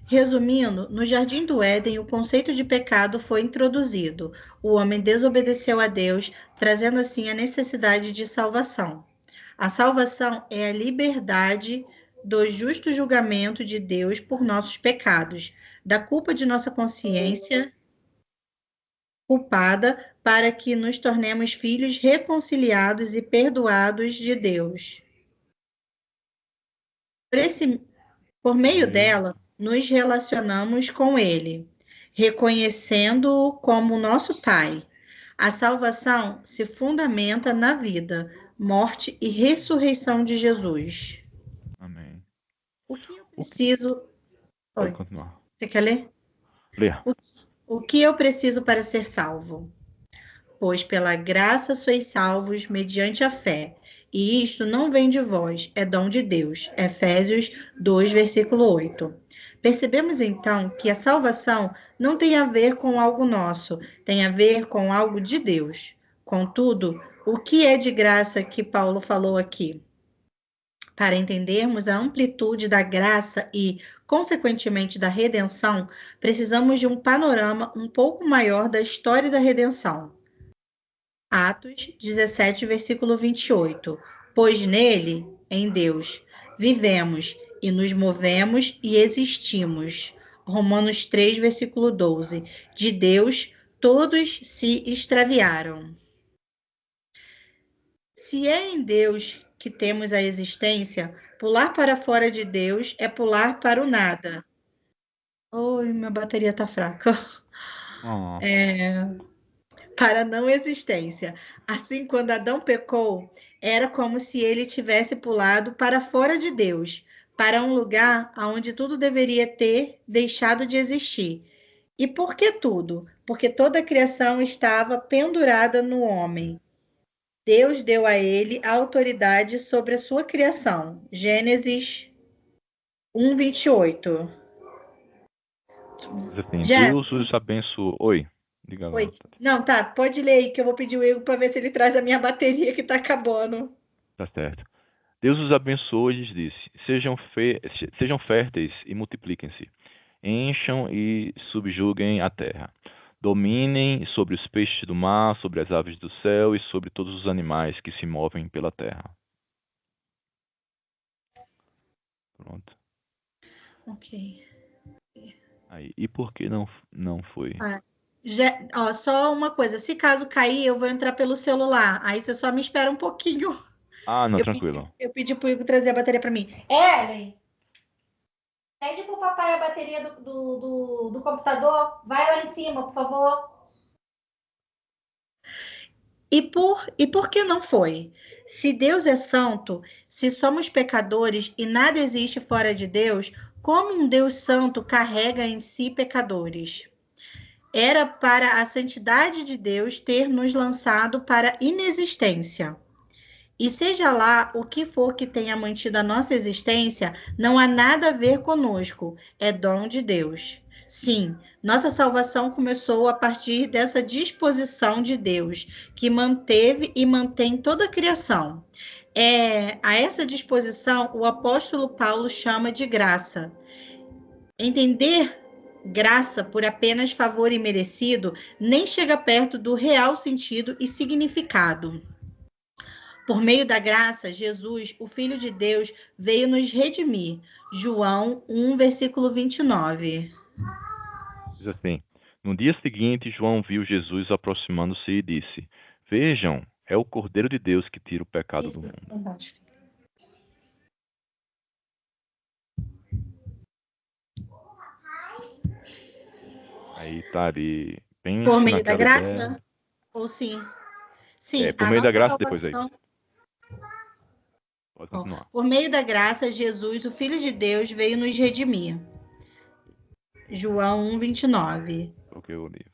Resumindo, no Jardim do Éden, o conceito de pecado foi introduzido. O homem desobedeceu a Deus, trazendo assim a necessidade de salvação. A salvação é a liberdade do justo julgamento de Deus por nossos pecados, da culpa de nossa consciência culpada, para que nos tornemos filhos reconciliados e perdoados de Deus. Por meio dela, nos relacionamos com Ele, reconhecendo-o como nosso Pai. A salvação se fundamenta na vida, morte e ressurreição de Jesus. Amém. O que eu O que- preciso. Pode Oi, continuar. você quer ler? Lê. O que eu preciso para ser salvo? Pois pela graça sois salvos mediante a fé. E isto não vem de vós, é dom de Deus. Efésios 2, versículo 8. Percebemos então que a salvação não tem a ver com algo nosso, tem a ver com algo de Deus. Contudo, o que é de graça que Paulo falou aqui? Para entendermos a amplitude da graça e, consequentemente, da redenção, precisamos de um panorama um pouco maior da história da redenção. Atos 17, versículo 28. Pois nele, em Deus, vivemos e nos movemos e existimos. Romanos 3, versículo 12. De Deus, todos se extraviaram. Se é em Deus que temos a existência, pular para fora de Deus é pular para o nada. Oi, minha bateria tá fraca. Oh, Para a não existência. Assim, quando Adão pecou, era como se ele tivesse pulado para fora de Deus, para um lugar onde tudo deveria ter deixado de existir. E por que tudo? Porque toda a criação estava pendurada no homem. Deus deu a ele a autoridade sobre a sua criação. Gênesis 1, 28. diz assim, Já? Deus os abençoe. Oi, diga lá. Oi. Não, tá, pode ler aí que eu vou pedir o Igor para ver se ele traz a minha bateria que tá acabando. Tá certo. Deus os abençoou e lhes disse: sejam férteis e multipliquem-se, encham e subjuguem a terra. Dominem sobre os peixes do mar, sobre as aves do céu e sobre todos os animais que se movem pela terra. Pronto. Ok. Aí, e por que não foi? Ó, só uma coisa, se caso cair, eu vou entrar pelo celular. Aí você só me espera um pouquinho. Ah, não, Eu pedi, tranquilo. eu pedi pro Igor trazer a bateria para mim. Ellen, Pede pro papai a bateria do computador. Vai lá em cima, por favor. E por que não foi? Se Deus é santo, se somos pecadores e nada existe fora de Deus, como um Deus santo carrega em si pecadores? Era para a santidade de Deus ter nos lançado para a inexistência. E seja lá o que for que tenha mantido a nossa existência, não há nada a ver conosco, é dom de Deus. Sim, nossa salvação começou a partir dessa disposição de Deus, que manteve e mantém toda a criação. A essa disposição, o apóstolo Paulo chama de graça. Entender graça por apenas favor imerecido nem chega perto do real sentido e significado. Por meio da graça, Jesus, o Filho de Deus, veio nos redimir. João 1, versículo 29. Diz assim: no dia seguinte, João viu Jesus aproximando-se e disse: Vejam, é o Cordeiro de Deus que tira o pecado do mundo. Aí tá ali, pense Por meio da naquela graça? ideia. Ou sim? Sim, Por a meio da nossa graça, depois é salvação. isso. Pode continuar. Por meio da graça, Jesus, o Filho de Deus, veio nos redimir. João 1, 29. Porque o livro.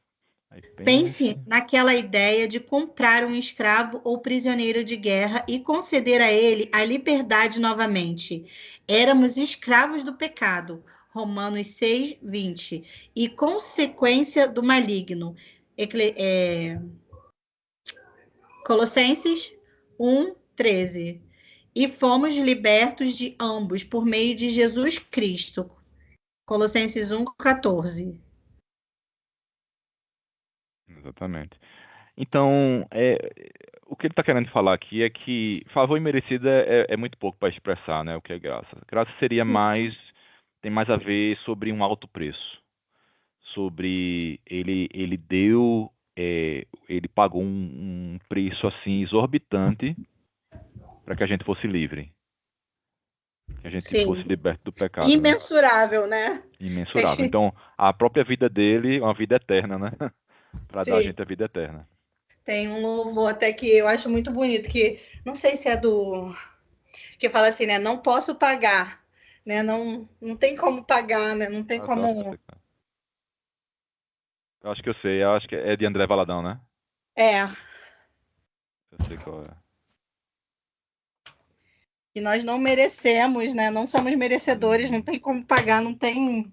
Aí Pense pense. naquela ideia de comprar um escravo ou prisioneiro de guerra e conceder a ele a liberdade novamente. Éramos escravos do pecado. Romanos 6, 20. E consequência do maligno. Colossenses 1, 13. E fomos libertos de ambos por meio de Jesus Cristo. Colossenses 1, 14. Exatamente. Então, o que ele está querendo falar aqui é que favor imerecido é muito pouco para expressar, né, o que é graça. Graça seria mais, tem mais a ver sobre um alto preço, sobre ele deu, ele pagou um preço assim exorbitante para que a gente fosse livre, que a gente fosse Sim. liberto do pecado, né? Imensurável, né? Imensurável. Então, a própria vida dele é uma vida eterna, né? Para dar a Sim. gente a vida eterna. Tem um louvor até que eu acho muito bonito, que não sei se é do. Que fala assim, né? Não posso pagar, né? Não tem como pagar, né? Não tem Ah, eu como. acho que eu sei, eu acho que é de André Valadão, né? É, Eu sei qual é. que nós não merecemos, né? Não somos merecedores, não tem como pagar, não tem.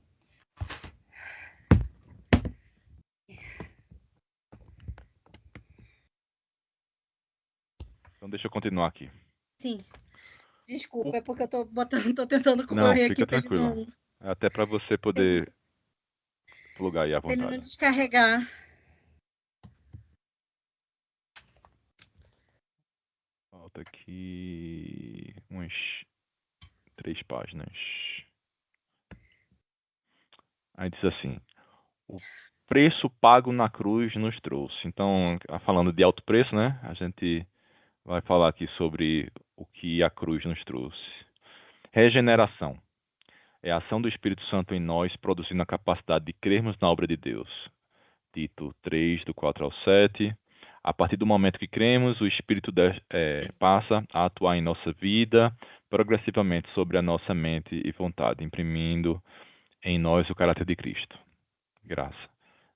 Então deixa eu continuar aqui. Sim, O- desculpa, é porque eu tô botando, tô tentando Não, correr aqui fica para ele tranquilo. É até para você poder plugar aí à não vontade. descarregar. Falta aqui umas 3 páginas. Aí diz assim: o preço pago na cruz nos trouxe. Então, falando de alto preço, né? A gente vai falar aqui sobre o que a cruz nos trouxe. Regeneração é a ação do Espírito Santo em nós, produzindo a capacidade de crermos na obra de Deus. Tito 3, do 4 ao 7. A partir do momento que cremos, o Espírito passa a atuar em nossa vida, progressivamente sobre a nossa mente e vontade, imprimindo em nós o caráter de Cristo. Graça.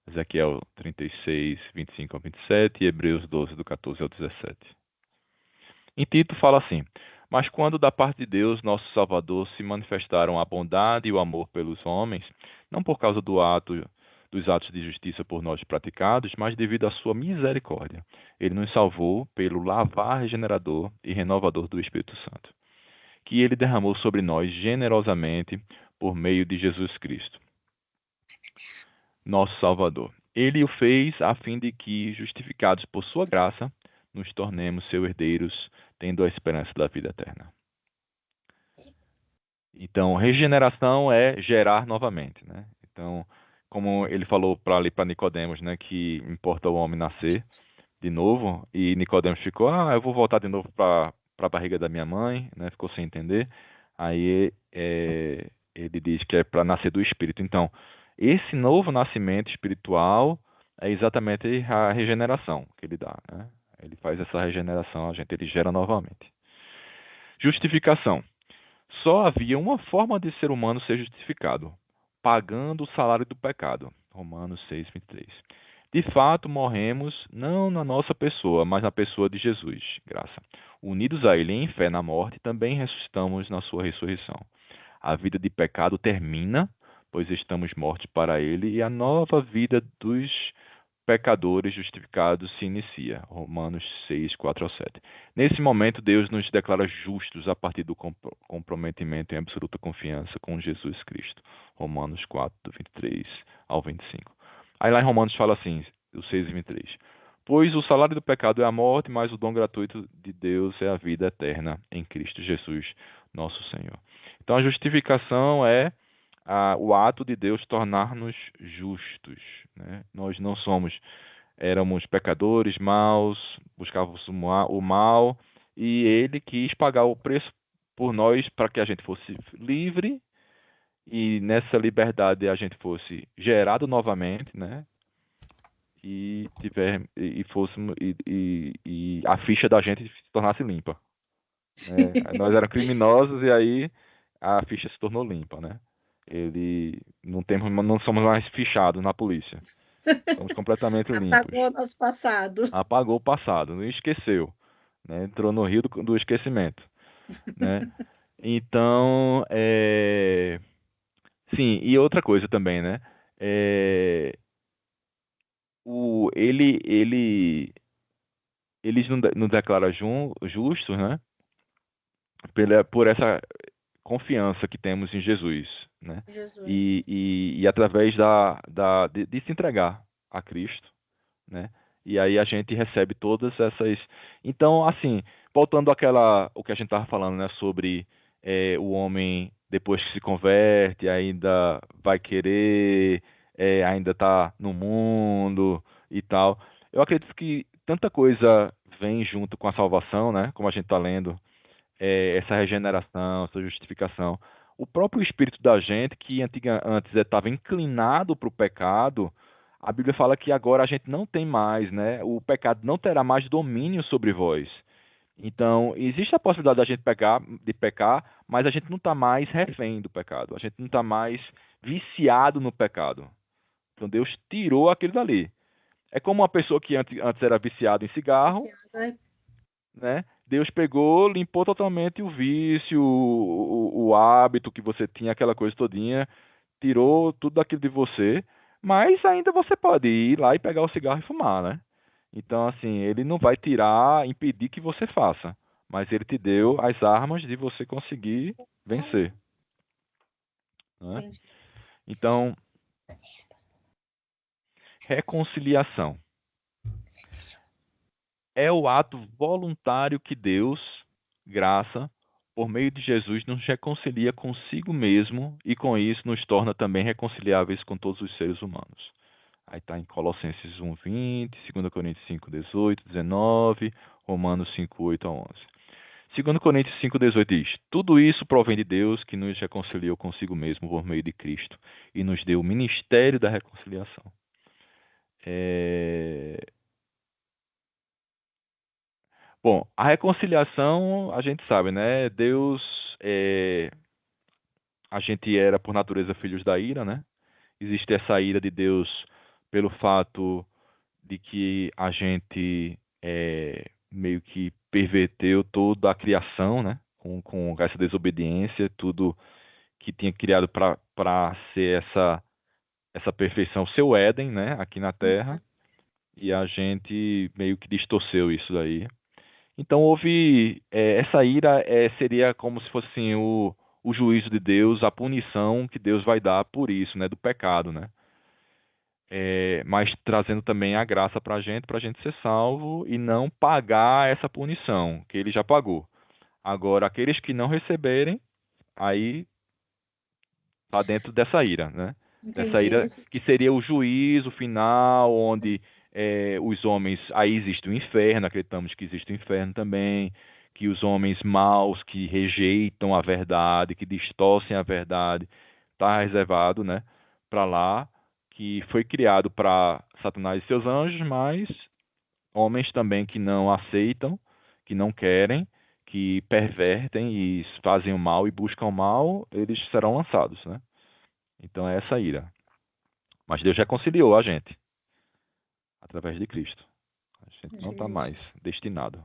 Ezequiel 36, 25 ao 27 e Hebreus 12, do 14 ao 17. Em Tito fala assim: mas quando da parte de Deus, nosso Salvador, se manifestaram a bondade e o amor pelos homens, não por causa dos atos de justiça por nós praticados, mas devido à sua misericórdia. Ele nos salvou pelo lavar regenerador e renovador do Espírito Santo, que ele derramou sobre nós generosamente por meio de Jesus Cristo, nosso Salvador. Ele o fez a fim de que, justificados por sua graça, nos tornemos seus herdeiros, tendo a esperança da vida eterna. Então, regeneração é gerar novamente, né? Então, como ele falou para Nicodemos, né, que importa o homem nascer de novo, e Nicodemos ficou, eu vou voltar de novo para a barriga da minha mãe, né? Ficou sem entender. Aí Ele diz que é para nascer do Espírito. Então, esse novo nascimento espiritual é exatamente a regeneração que ele dá, né? Ele faz essa regeneração, a gente, ele gera novamente. Justificação. Só havia uma forma de ser humano ser justificado, pagando o salário do pecado. Romanos 6:23. De fato, morremos não na nossa pessoa, mas na pessoa de Jesus, graça. Unidos a Ele em fé na morte, também ressuscitamos na sua ressurreição. A vida de pecado termina, pois estamos mortos para Ele, e a nova vida dos pecadores justificados se inicia. Romanos 6:4-7. Nesse momento, Deus nos declara justos a partir do comprometimento em absoluta confiança com Jesus Cristo. Romanos 4:23-25. Aí lá em Romanos fala assim, o 6:23. Pois o salário do pecado é a morte, mas o dom gratuito de Deus é a vida eterna em Cristo Jesus, nosso Senhor. Então a justificação é o ato de Deus tornar-nos justos, né? Nós não éramos pecadores, maus, buscávamos o mal, e Ele quis pagar o preço por nós para que a gente fosse livre e nessa liberdade a gente fosse gerado novamente, né? E a ficha da gente se tornasse limpa, né? Nós éramos criminosos e aí a ficha se tornou limpa, né? Não somos mais fichados na polícia. Somos completamente limpos. Apagou o nosso passado. Apagou o passado, não esqueceu, né? Entrou no rio do esquecimento, né? Então, sim, e outra coisa também, né? É, eles nos declara justos, né? Por essa confiança que temos em Jesus, né? Jesus. E através de se entregar a Cristo, né? E aí a gente recebe todas essas. Então, assim, voltando o que a gente estava falando, né, sobre o homem depois que se converte, ainda vai querer, ainda está no mundo e tal. Eu acredito que tanta coisa vem junto com a salvação, né? Como a gente está lendo essa regeneração, essa justificação. O próprio espírito da gente, que antes estava inclinado para o pecado, a Bíblia fala que agora a gente não tem mais, né? O pecado não terá mais domínio sobre vós. Então, existe a possibilidade da gente de pecar, mas a gente não está mais refém do pecado. A gente não está mais viciado no pecado. Então, Deus tirou aquilo dali. É como uma pessoa que antes era viciada em cigarro, Viciada. né? Deus pegou, limpou totalmente o vício, o hábito que você tinha, aquela coisa todinha, tirou tudo daquilo de você, mas ainda você pode ir lá e pegar o cigarro e fumar, né? Então, assim, ele não vai tirar, impedir que você faça, mas ele te deu as armas de você conseguir vencer, né? Entendi. Então, reconciliação é o ato voluntário que Deus, graça, por meio de Jesus, nos reconcilia consigo mesmo e com isso nos torna também reconciliáveis com todos os seres humanos. Aí está em Colossenses 1:20, 2 Coríntios 5:18, 19, Romanos 5:8-11. 2 Coríntios 5:18 diz: Tudo isso provém de Deus que nos reconciliou consigo mesmo por meio de Cristo e nos deu o ministério da reconciliação. Bom, a reconciliação, a gente sabe, né? Deus, a gente era por natureza filhos da ira, né? Existe essa ira de Deus pelo fato de que a gente meio que perverteu toda a criação, né? Com essa desobediência, tudo que tinha criado para ser essa perfeição, seu Éden, né? Aqui na Terra, e a gente meio que distorceu isso daí. Então houve essa ira seria como se fosse assim, o juízo de Deus, a punição que Deus vai dar por isso, né, do pecado, né? Mas trazendo também a graça para a gente ser salvo e não pagar essa punição que Ele já pagou. Agora, aqueles que não receberem, aí está dentro dessa ira, né? Dessa Entendi. ira que seria o juízo final, onde os homens, aí existe o inferno, acreditamos que existe o inferno também, que os homens maus que rejeitam a verdade, que distorcem a verdade, está reservado, né, para lá, que foi criado para Satanás e seus anjos, mas homens também que não aceitam, que não querem, que pervertem e fazem o mal e buscam o mal, eles serão lançados, né? Então é essa ira. Mas Deus reconciliou a gente através de Cristo. A gente não está mais destinado.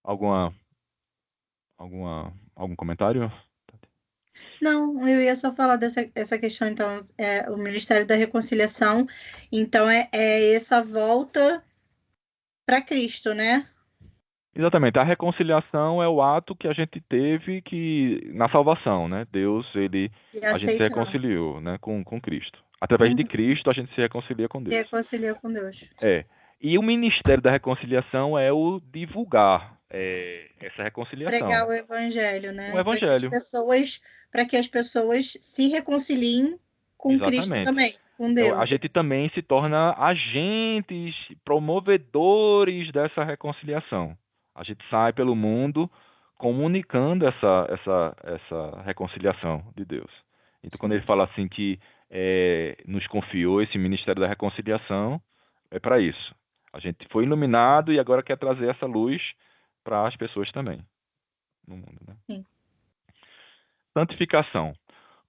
Algum comentário? Não, eu ia só falar dessa essa questão, então, o Ministério da Reconciliação, então, é essa volta para Cristo, né? Exatamente. A reconciliação é o ato que a gente teve que na salvação, né? Deus, E a gente se aceitar. reconciliou, né, com Cristo. Através de Uhum. Cristo, a gente se reconcilia com Se Deus. reconcilia com Deus. É. E o Ministério da Reconciliação é o divulgar essa reconciliação. Pregar o evangelho, O né? Evangelho. Para que as pessoas se reconciliem com Cristo Exatamente. também, com Então, a Deus. gente também se torna agentes, promovedores dessa reconciliação. A gente sai pelo mundo comunicando essa reconciliação de Deus. Então, quando Sim. ele fala assim que nos confiou esse ministério da reconciliação, é para isso. A gente foi iluminado e agora quer trazer essa luz para as pessoas também no mundo, né? Sim. Santificação.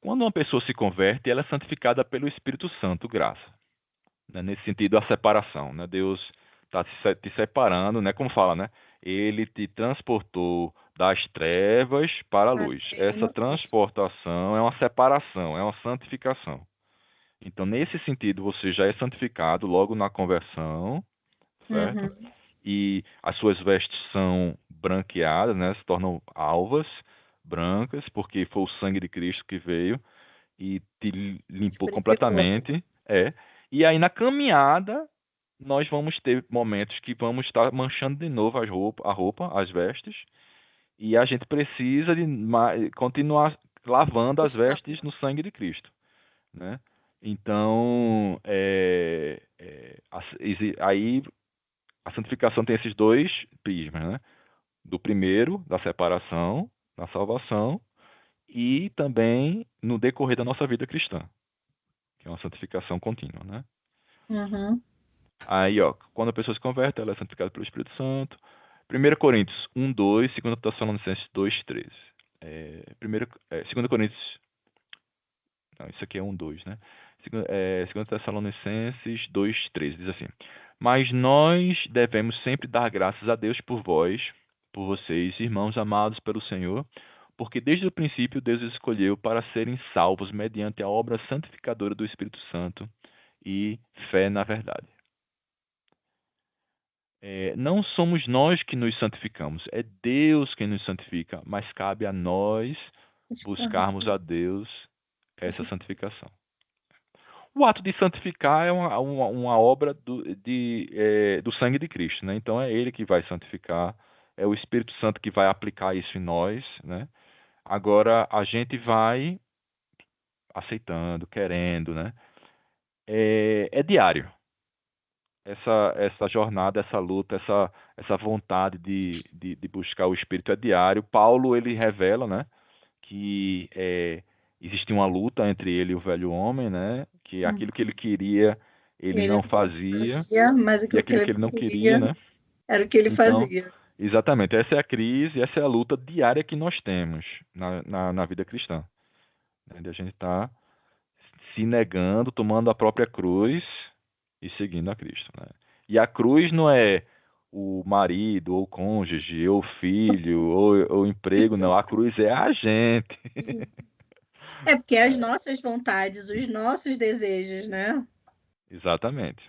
Quando uma pessoa se converte, ela é santificada pelo Espírito Santo, graça. Né? Nesse sentido, a separação, né? Deus está te separando, né? Como fala, né? Ele te transportou das trevas para a luz. Essa Isso. transportação é uma separação, é uma santificação. Então, nesse sentido, você já é santificado logo na conversão, certo? Uhum. E as suas vestes são branqueadas, né? Se tornam alvas, brancas, porque foi o sangue de Cristo que veio e te Se limpou purificou. completamente. E aí na caminhada nós vamos ter momentos que vamos estar manchando de novo a roupa, as vestes, e a gente precisa de continuar lavando as Está. vestes no sangue de Cristo, né? Então, aí a santificação tem esses dois prismas, né? Do primeiro, da separação, da salvação, e também no decorrer da nossa vida cristã, que é uma santificação contínua, né? Uhum. Aí, ó, quando a pessoa se converte, ela é santificada pelo Espírito Santo. 1 Coríntios 1:2, 2 Tessalonicenses 2:13. 2 Coríntios, não, isso aqui é 1:2, né? 2 Tessalonicenses 2:13 diz assim: Mas nós devemos sempre dar graças a Deus por vós, por vocês, irmãos amados pelo Senhor, porque desde o princípio Deus os escolheu para serem salvos mediante a obra santificadora do Espírito Santo e fé na verdade. Não somos nós que nos santificamos, é Deus quem nos santifica, mas cabe a nós buscarmos a Deus essa santificação. O ato de santificar é uma obra do sangue de Cristo, né? Então é Ele que vai santificar, é o Espírito Santo que vai aplicar isso em nós, né? Agora a gente vai aceitando, querendo, né? É diário. Essa jornada, essa luta, essa vontade de buscar o Espírito é diário. Paulo, ele revela, né, que existia uma luta entre ele e o velho homem, né, que Uhum. aquilo que ele queria, ele Ele não não fazia, fazia, mas e aquilo que aquilo ele que ele não não queria, queria né? era o que ele Então, fazia. exatamente, essa é a crise, essa é a luta diária que nós temos na vida cristã, né, de a gente estar se negando, tomando a própria cruz e seguindo a Cristo, né? E a cruz não é o marido, ou o cônjuge, ou o filho, ou o emprego, não. A cruz é a gente. É porque as nossas vontades, os nossos desejos, né? Exatamente.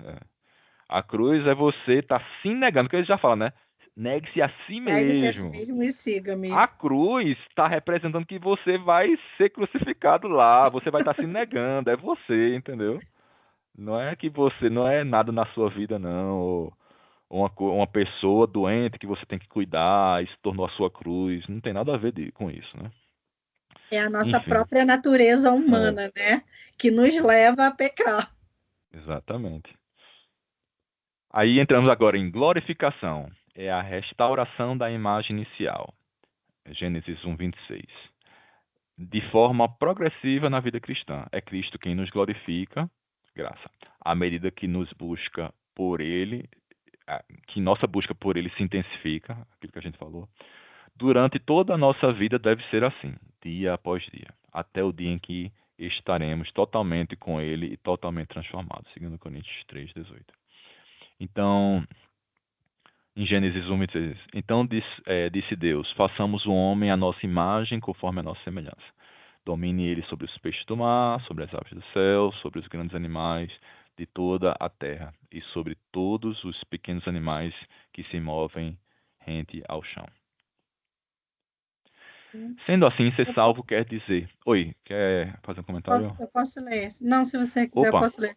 A cruz é você estar se negando, porque ele já fala, né? Negue-se a si Pegue-se a si mesmo. mesmo e siga-me. A cruz está representando que você vai ser crucificado lá, você vai estar se negando, é você, entendeu? Não é que você, não é nada na sua vida, não, ou uma pessoa doente que você tem que cuidar, e se tornou a sua cruz, não tem nada a ver com isso, né? É a nossa Enfim, própria natureza é, humana, né? Que nos leva a pecar. exatamente. Aí entramos agora em glorificação. é a restauração da imagem inicial. Gênesis 1:26. De forma progressiva na vida cristã. É Cristo quem nos glorifica, graça. À medida que nos busca por Ele, que nossa busca por Ele se intensifica, aquilo que a gente falou. Durante toda a nossa vida deve ser assim, dia após dia, até o dia em que estaremos totalmente com Ele e totalmente transformados, segundo Coríntios 3:18. Então, em Gênesis 1:26, então disse Deus, façamos o homem à nossa imagem, conforme a nossa semelhança. Domine ele sobre os peixes do mar, sobre as aves do céu, sobre os grandes animais de toda a terra e sobre todos os pequenos animais que se movem rente ao chão. Sim. Sendo assim, ser Eu, salvo quer dizer... Oi, quer fazer um comentário? eu posso ler. Não, se você quiser, eu Opa, posso ler.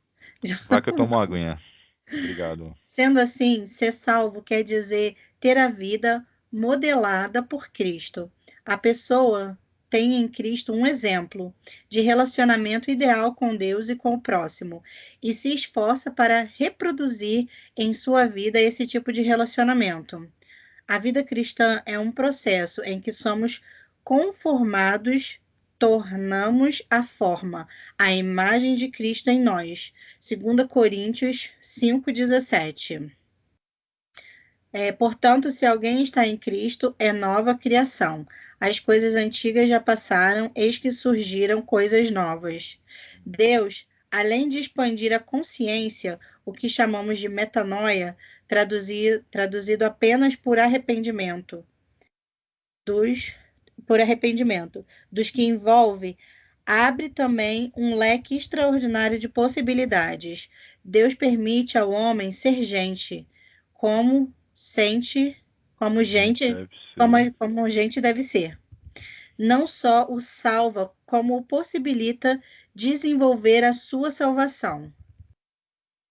vai que eu tomo uma aguinha. Obrigado. Sendo assim, ser salvo quer dizer ter a vida modelada por Cristo. A pessoa tem em Cristo um exemplo de relacionamento ideal com Deus e com o próximo, e se esforça para reproduzir em sua vida esse tipo de relacionamento. A vida cristã é um processo em que somos conformados, tornamos a forma, a imagem de Cristo em nós. 2 Coríntios 5,17. Portanto, se alguém está em Cristo, é nova criação. As coisas antigas já passaram, eis que surgiram coisas novas. Deus, além de expandir a consciência, o que chamamos de metanoia, traduzido apenas dos, por arrependimento, dos que envolve, abre também um leque extraordinário de possibilidades. Deus permite ao homem ser gente, como sente, como gente, Deve ser. como gente deve ser. Não só o salva, como o possibilita desenvolver a sua salvação.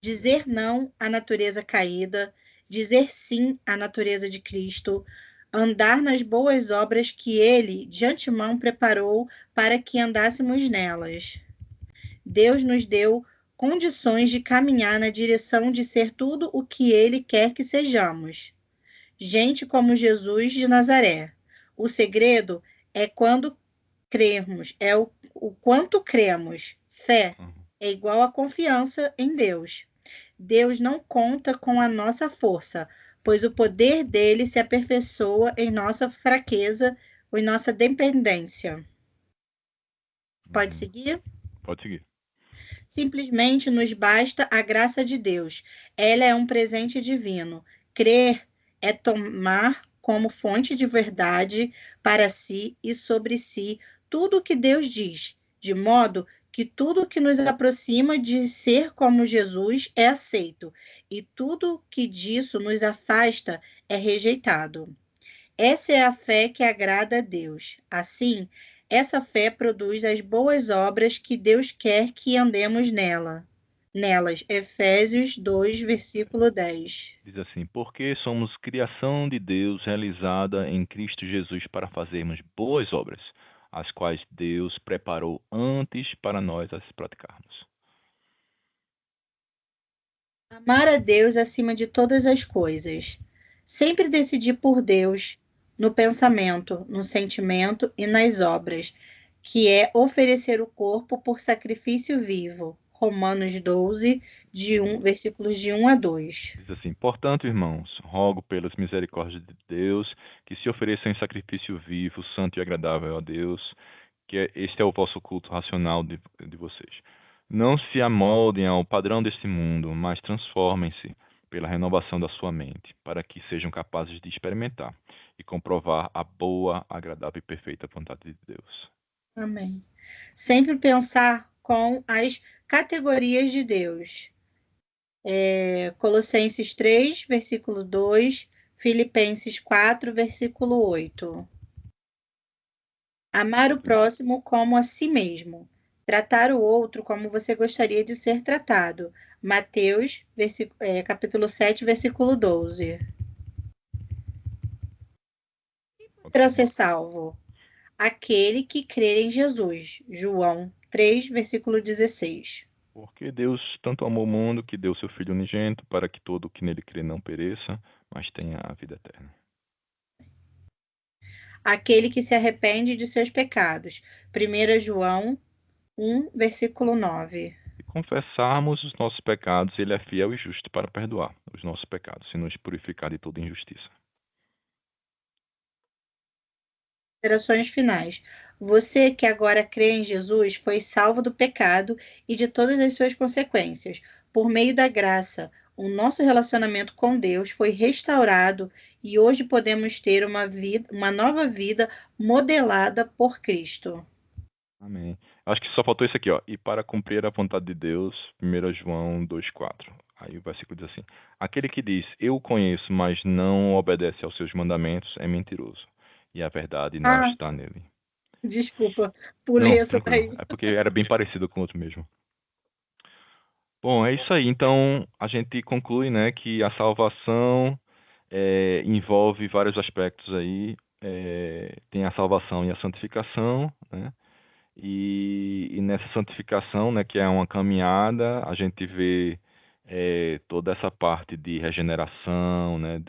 Dizer não à natureza caída, dizer sim à natureza de Cristo, andar nas boas obras que ele de antemão preparou para que andássemos nelas. Deus nos deu condições de caminhar na direção de ser tudo o que ele quer que sejamos. Gente como Jesus de Nazaré. O segredo é quando cremos, o quanto cremos. Fé é igual a confiança em Deus. Deus não conta com a nossa força, pois o poder dele se aperfeiçoa em nossa fraqueza ou em nossa dependência. Pode seguir? Pode seguir. Simplesmente nos basta a graça de Deus. Ela é um presente divino. Crer é tomar como fonte de verdade para si e sobre si tudo o que Deus diz, de modo que tudo que nos aproxima de ser como Jesus é aceito, e tudo que disso nos afasta é rejeitado. Essa é a fé que agrada a Deus. Assim, essa fé produz as boas obras que Deus quer que andemos nelas. Efésios 2, versículo 10. Diz assim, porque somos criação de Deus realizada em Cristo Jesus para fazermos boas obras, as quais Deus preparou antes para nós as praticarmos. Amar a Deus acima de todas as coisas. Sempre decidir por Deus no pensamento, no sentimento e nas obras, que é oferecer o corpo por sacrifício vivo. Romanos 12, versículos de 1 a 2. Diz assim, portanto, irmãos, rogo pelas misericórdias de Deus que se ofereçam em sacrifício vivo, santo e agradável a Deus, que este é o vosso culto racional de vocês. Não se amoldem ao padrão deste mundo, mas transformem-se pela renovação da sua mente, para que sejam capazes de experimentar e comprovar a boa, agradável e perfeita vontade de Deus. Amém. Sempre pensar com as categorias de Deus. Colossenses 3, versículo 2, Filipenses 4, versículo 8. Amar o próximo como a si mesmo. Tratar o outro como você gostaria de ser tratado. Mateus, capítulo 7, versículo 12. Para ser salvo, aquele que crer em Jesus. João 3, versículo 16. Porque Deus tanto amou o mundo que deu seu Filho unigênito para que todo o que nele crê não pereça, mas tenha a vida eterna. Aquele que se arrepende de seus pecados. 1 João 1, versículo 9. Se confessarmos os nossos pecados, ele é fiel e justo para perdoar os nossos pecados e nos purificar de toda injustiça. Considerações finais. Você que agora crê em Jesus foi salvo do pecado e de todas as suas consequências. Por meio da graça, o nosso relacionamento com Deus foi restaurado e hoje podemos ter uma nova vida modelada por Cristo. Amém. Acho que só faltou isso aqui, ó. E para cumprir a vontade de Deus, 1 João 2,4. Aí o versículo diz assim: aquele que diz, eu o conheço, mas não obedece aos seus mandamentos, é mentiroso. E a verdade não Ah, está nele. desculpa, Não, pulei essa tranquilo. daí. É porque era bem parecido com o outro mesmo. Bom, é isso aí. Então, a gente conclui, né, que a salvação envolve vários aspectos aí. Tem a salvação e a santificação, né? E nessa santificação, né, que é uma caminhada, a gente vê toda essa parte de regeneração, né,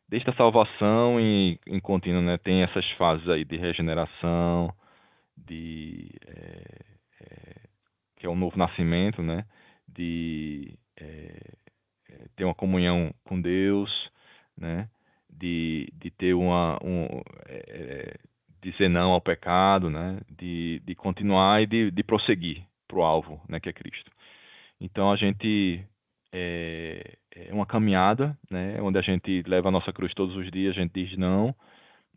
desde a salvação em contínuo, né, tem essas fases aí de regeneração, de que é o novo nascimento, né, de ter uma comunhão com Deus, né, de ter dizer não ao pecado, né, de continuar e de prosseguir para o alvo, né, que é Cristo. Então a gente é uma caminhada, né, onde a gente leva a nossa cruz todos os dias, a gente diz não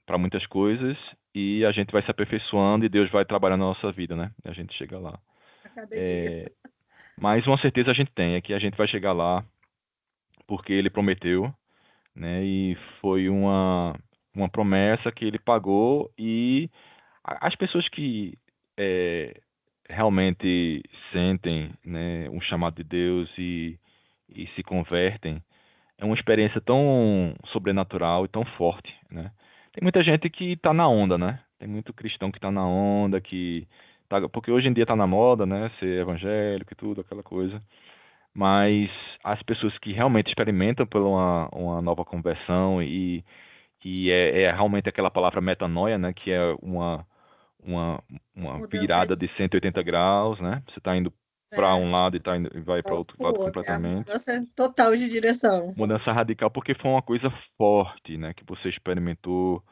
para muitas coisas e a gente vai se aperfeiçoando e Deus vai trabalhando na nossa vida, né? E a gente chega lá. A cada dia. É, mas uma certeza a gente tem é que a gente vai chegar lá porque Ele prometeu, né? E foi uma promessa que Ele pagou e as pessoas que realmente sentem, né, um chamado de Deus e se convertem, é uma experiência tão sobrenatural e tão forte, né? Tem muita gente que está na onda, né? Tem muito cristão que está na onda, porque hoje em dia está na moda, né? Ser evangélico e tudo, aquela coisa. Mas as pessoas que realmente experimentam por uma nova conversão e é realmente aquela palavra metanoia, né? Que é uma, uma Mudança virada de de 180 graus, né? Você está indo para é, um lado e vai para volta outro pro lado outro. É a completamente. mudança total de direção. Mudança radical porque foi uma coisa forte, né? Que você experimentou,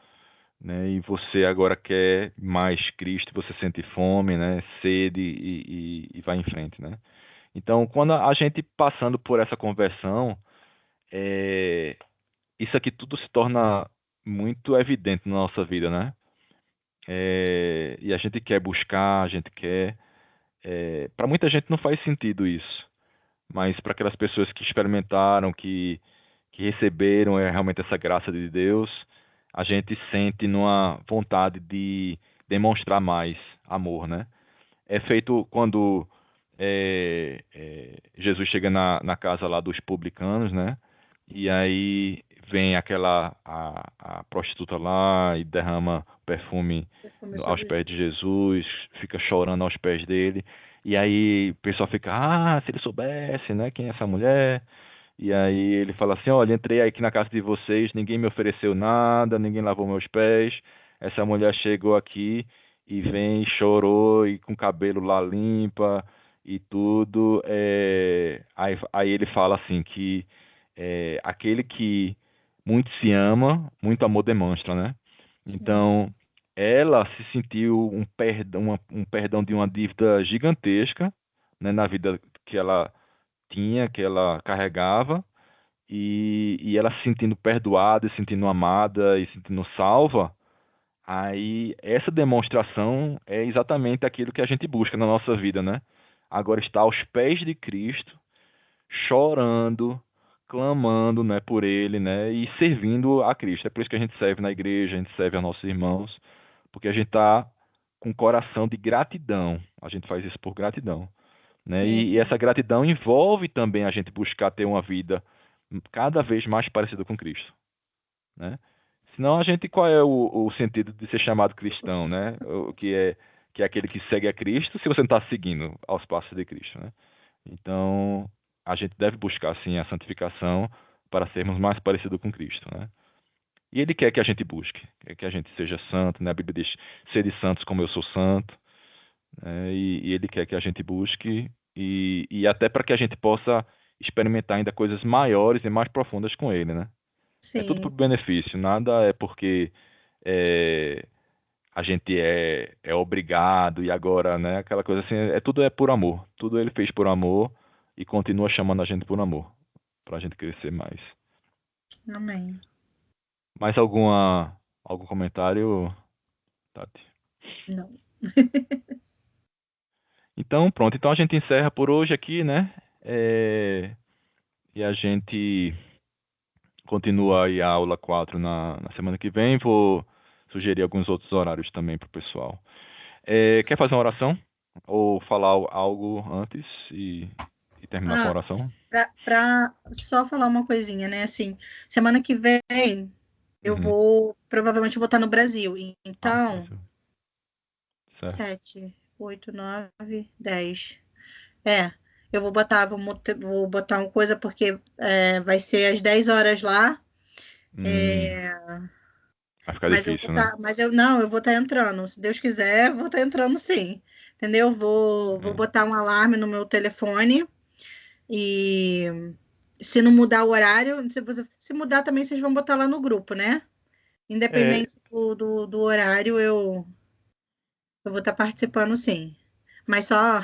né? E você agora quer mais Cristo, você sente fome, né? Sede e vai em frente, né? Então, quando a gente passando por essa conversão, é, isso aqui tudo se torna muito evidente na nossa vida, né? E a gente quer buscar, a gente quer. Para muita gente não faz sentido isso, mas para aquelas pessoas que experimentaram, que receberam realmente essa graça de Deus, a gente sente numa vontade de demonstrar mais amor, né? É feito quando Jesus chega na casa lá dos publicanos, né? E aí vem a prostituta lá e derrama perfume Perfume aos sobre pés de Jesus, fica chorando aos pés dele. E aí o pessoal fica, se ele soubesse, né, quem é essa mulher? E aí ele fala assim, olha, entrei aqui na casa de vocês, ninguém me ofereceu nada, ninguém lavou meus pés. Essa mulher chegou aqui e vem, chorou e com o cabelo lá limpa e tudo. Aí ele fala assim que aquele que muito se ama, muito amor demonstra, né? Sim. Então, ela se sentiu um perdão de uma dívida gigantesca, né, na vida que ela tinha, que ela carregava, e ela se sentindo perdoada, se sentindo amada e se sentindo salva. Aí, essa demonstração é exatamente aquilo que a gente busca na nossa vida, né? Agora está aos pés de Cristo, chorando, clamando, né, por Ele, né, e servindo a Cristo. É por isso que a gente serve na igreja, a gente serve aos nossos irmãos, porque a gente está com coração de gratidão. A gente faz isso por gratidão, né? Sim. E essa gratidão envolve também a gente buscar ter uma vida cada vez mais parecida com Cristo, né? Senão a gente, qual é o sentido de ser chamado cristão, né? O que é aquele que segue a Cristo, se você não está seguindo aos passos de Cristo, né? Então, a gente deve buscar sim a santificação para sermos mais parecidos com Cristo, né? E Ele quer que a gente busque, quer que a gente seja santo, né? A Bíblia diz, sede santos como eu sou santo, né? E Ele quer que a gente busque, e até para que a gente possa experimentar ainda coisas maiores e mais profundas com Ele, né? É tudo por Sim, benefício, nada é porque é, a gente é obrigado e agora, né? Aquela coisa assim, tudo é por amor. Tudo Ele fez por amor e continua chamando a gente por amor, para a gente crescer mais. amém. Mais algum comentário, Tati? Não. Então, pronto. Então a gente encerra por hoje aqui, né? E a gente continua aí a aula 4 na semana que vem. Vou sugerir alguns outros horários também para o pessoal. Quer fazer uma oração? Ou falar algo antes e terminar com a Ah, oração? pra só falar uma coisinha, né? Assim, semana que vem Uhum. provavelmente vou estar no Brasil. Ah, Então, certo. 7, 8, 9, 10. É, eu vou botar uma coisa porque vai ser às 10 horas lá. Hum, É, vai ficar difícil, né? não, eu vou estar entrando. Se Deus quiser, eu vou estar entrando sim. Entendeu? Vou É. botar um alarme no meu telefone e se não mudar o horário, se mudar também vocês vão botar lá no grupo, né? É, Independente do horário, eu vou estar participando sim. Mas só.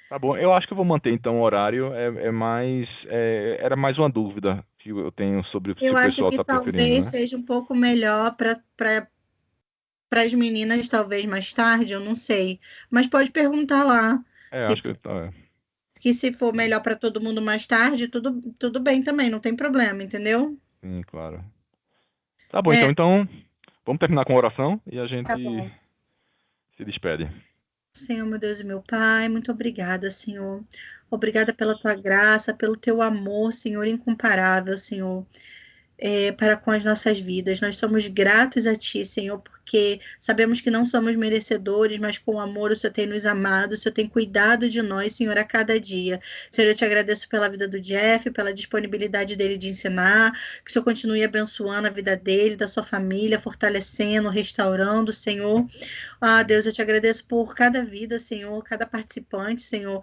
tá bom. Eu acho que eu vou manter então o horário. Era mais uma dúvida que eu tenho sobre se Eu o acho pessoal que está preferindo, talvez né? seja um pouco melhor para as meninas, talvez mais tarde, eu não sei. Mas pode perguntar lá. Se, Acho que tá. que se for melhor para todo mundo mais tarde, tudo bem também, não tem problema, entendeu? Sim, claro. Tá bom, então. É, Então, vamos terminar com a oração e a tá gente bom. se despede. Senhor, meu Deus e meu Pai, muito obrigada, Senhor. Obrigada pela tua graça, pelo teu amor, Senhor, incomparável, Senhor. Para com as nossas vidas. Nós somos gratos a Ti, Senhor, porque sabemos que não somos merecedores, mas com amor o Senhor tem nos amado, o Senhor tem cuidado de nós, Senhor, a cada dia. Senhor, eu te agradeço pela vida do Jeff, pela disponibilidade dele de ensinar, que o Senhor continue abençoando a vida dele, da sua família, fortalecendo, restaurando, Senhor. Ah, Deus, eu te agradeço por cada vida, Senhor, cada participante, Senhor,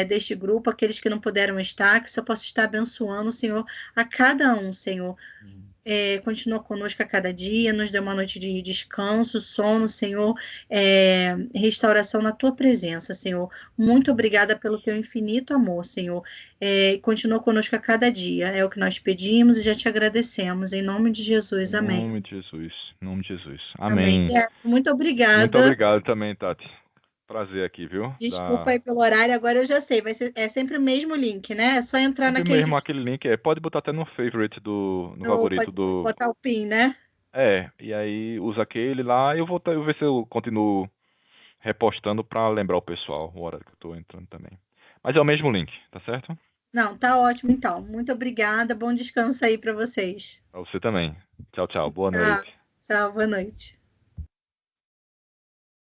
deste grupo, aqueles que não puderam estar, que o Senhor possa estar abençoando, Senhor, a cada um, Senhor. Continua conosco a cada dia, nos dê uma noite de descanso, sono, Senhor, restauração na tua presença, Senhor. Muito obrigada pelo teu infinito amor, Senhor. Continua conosco a cada dia, é o que nós pedimos e já te agradecemos. Em nome de Em Jesus, amém. nome de Jesus. Em nome de Jesus. Amém. Amém. Muito Muito obrigada. obrigado também, Tati. Prazer aqui, viu? Desculpa aí pelo horário, agora eu já sei, é sempre o mesmo link, né? É só entrar Sempre naquele mesmo link, aquele link. Pode botar até no favorite no favorito pode do. botar o PIN, né? E aí usa aquele lá. Eu vou ver se eu continuo repostando para lembrar o pessoal o horário que eu tô entrando também. Mas é o mesmo link, tá certo? Não, tá ótimo então. Muito obrigada, bom descanso aí para vocês. Pra você também. Tchau, tchau. Boa Tchau, noite. tchau, boa noite.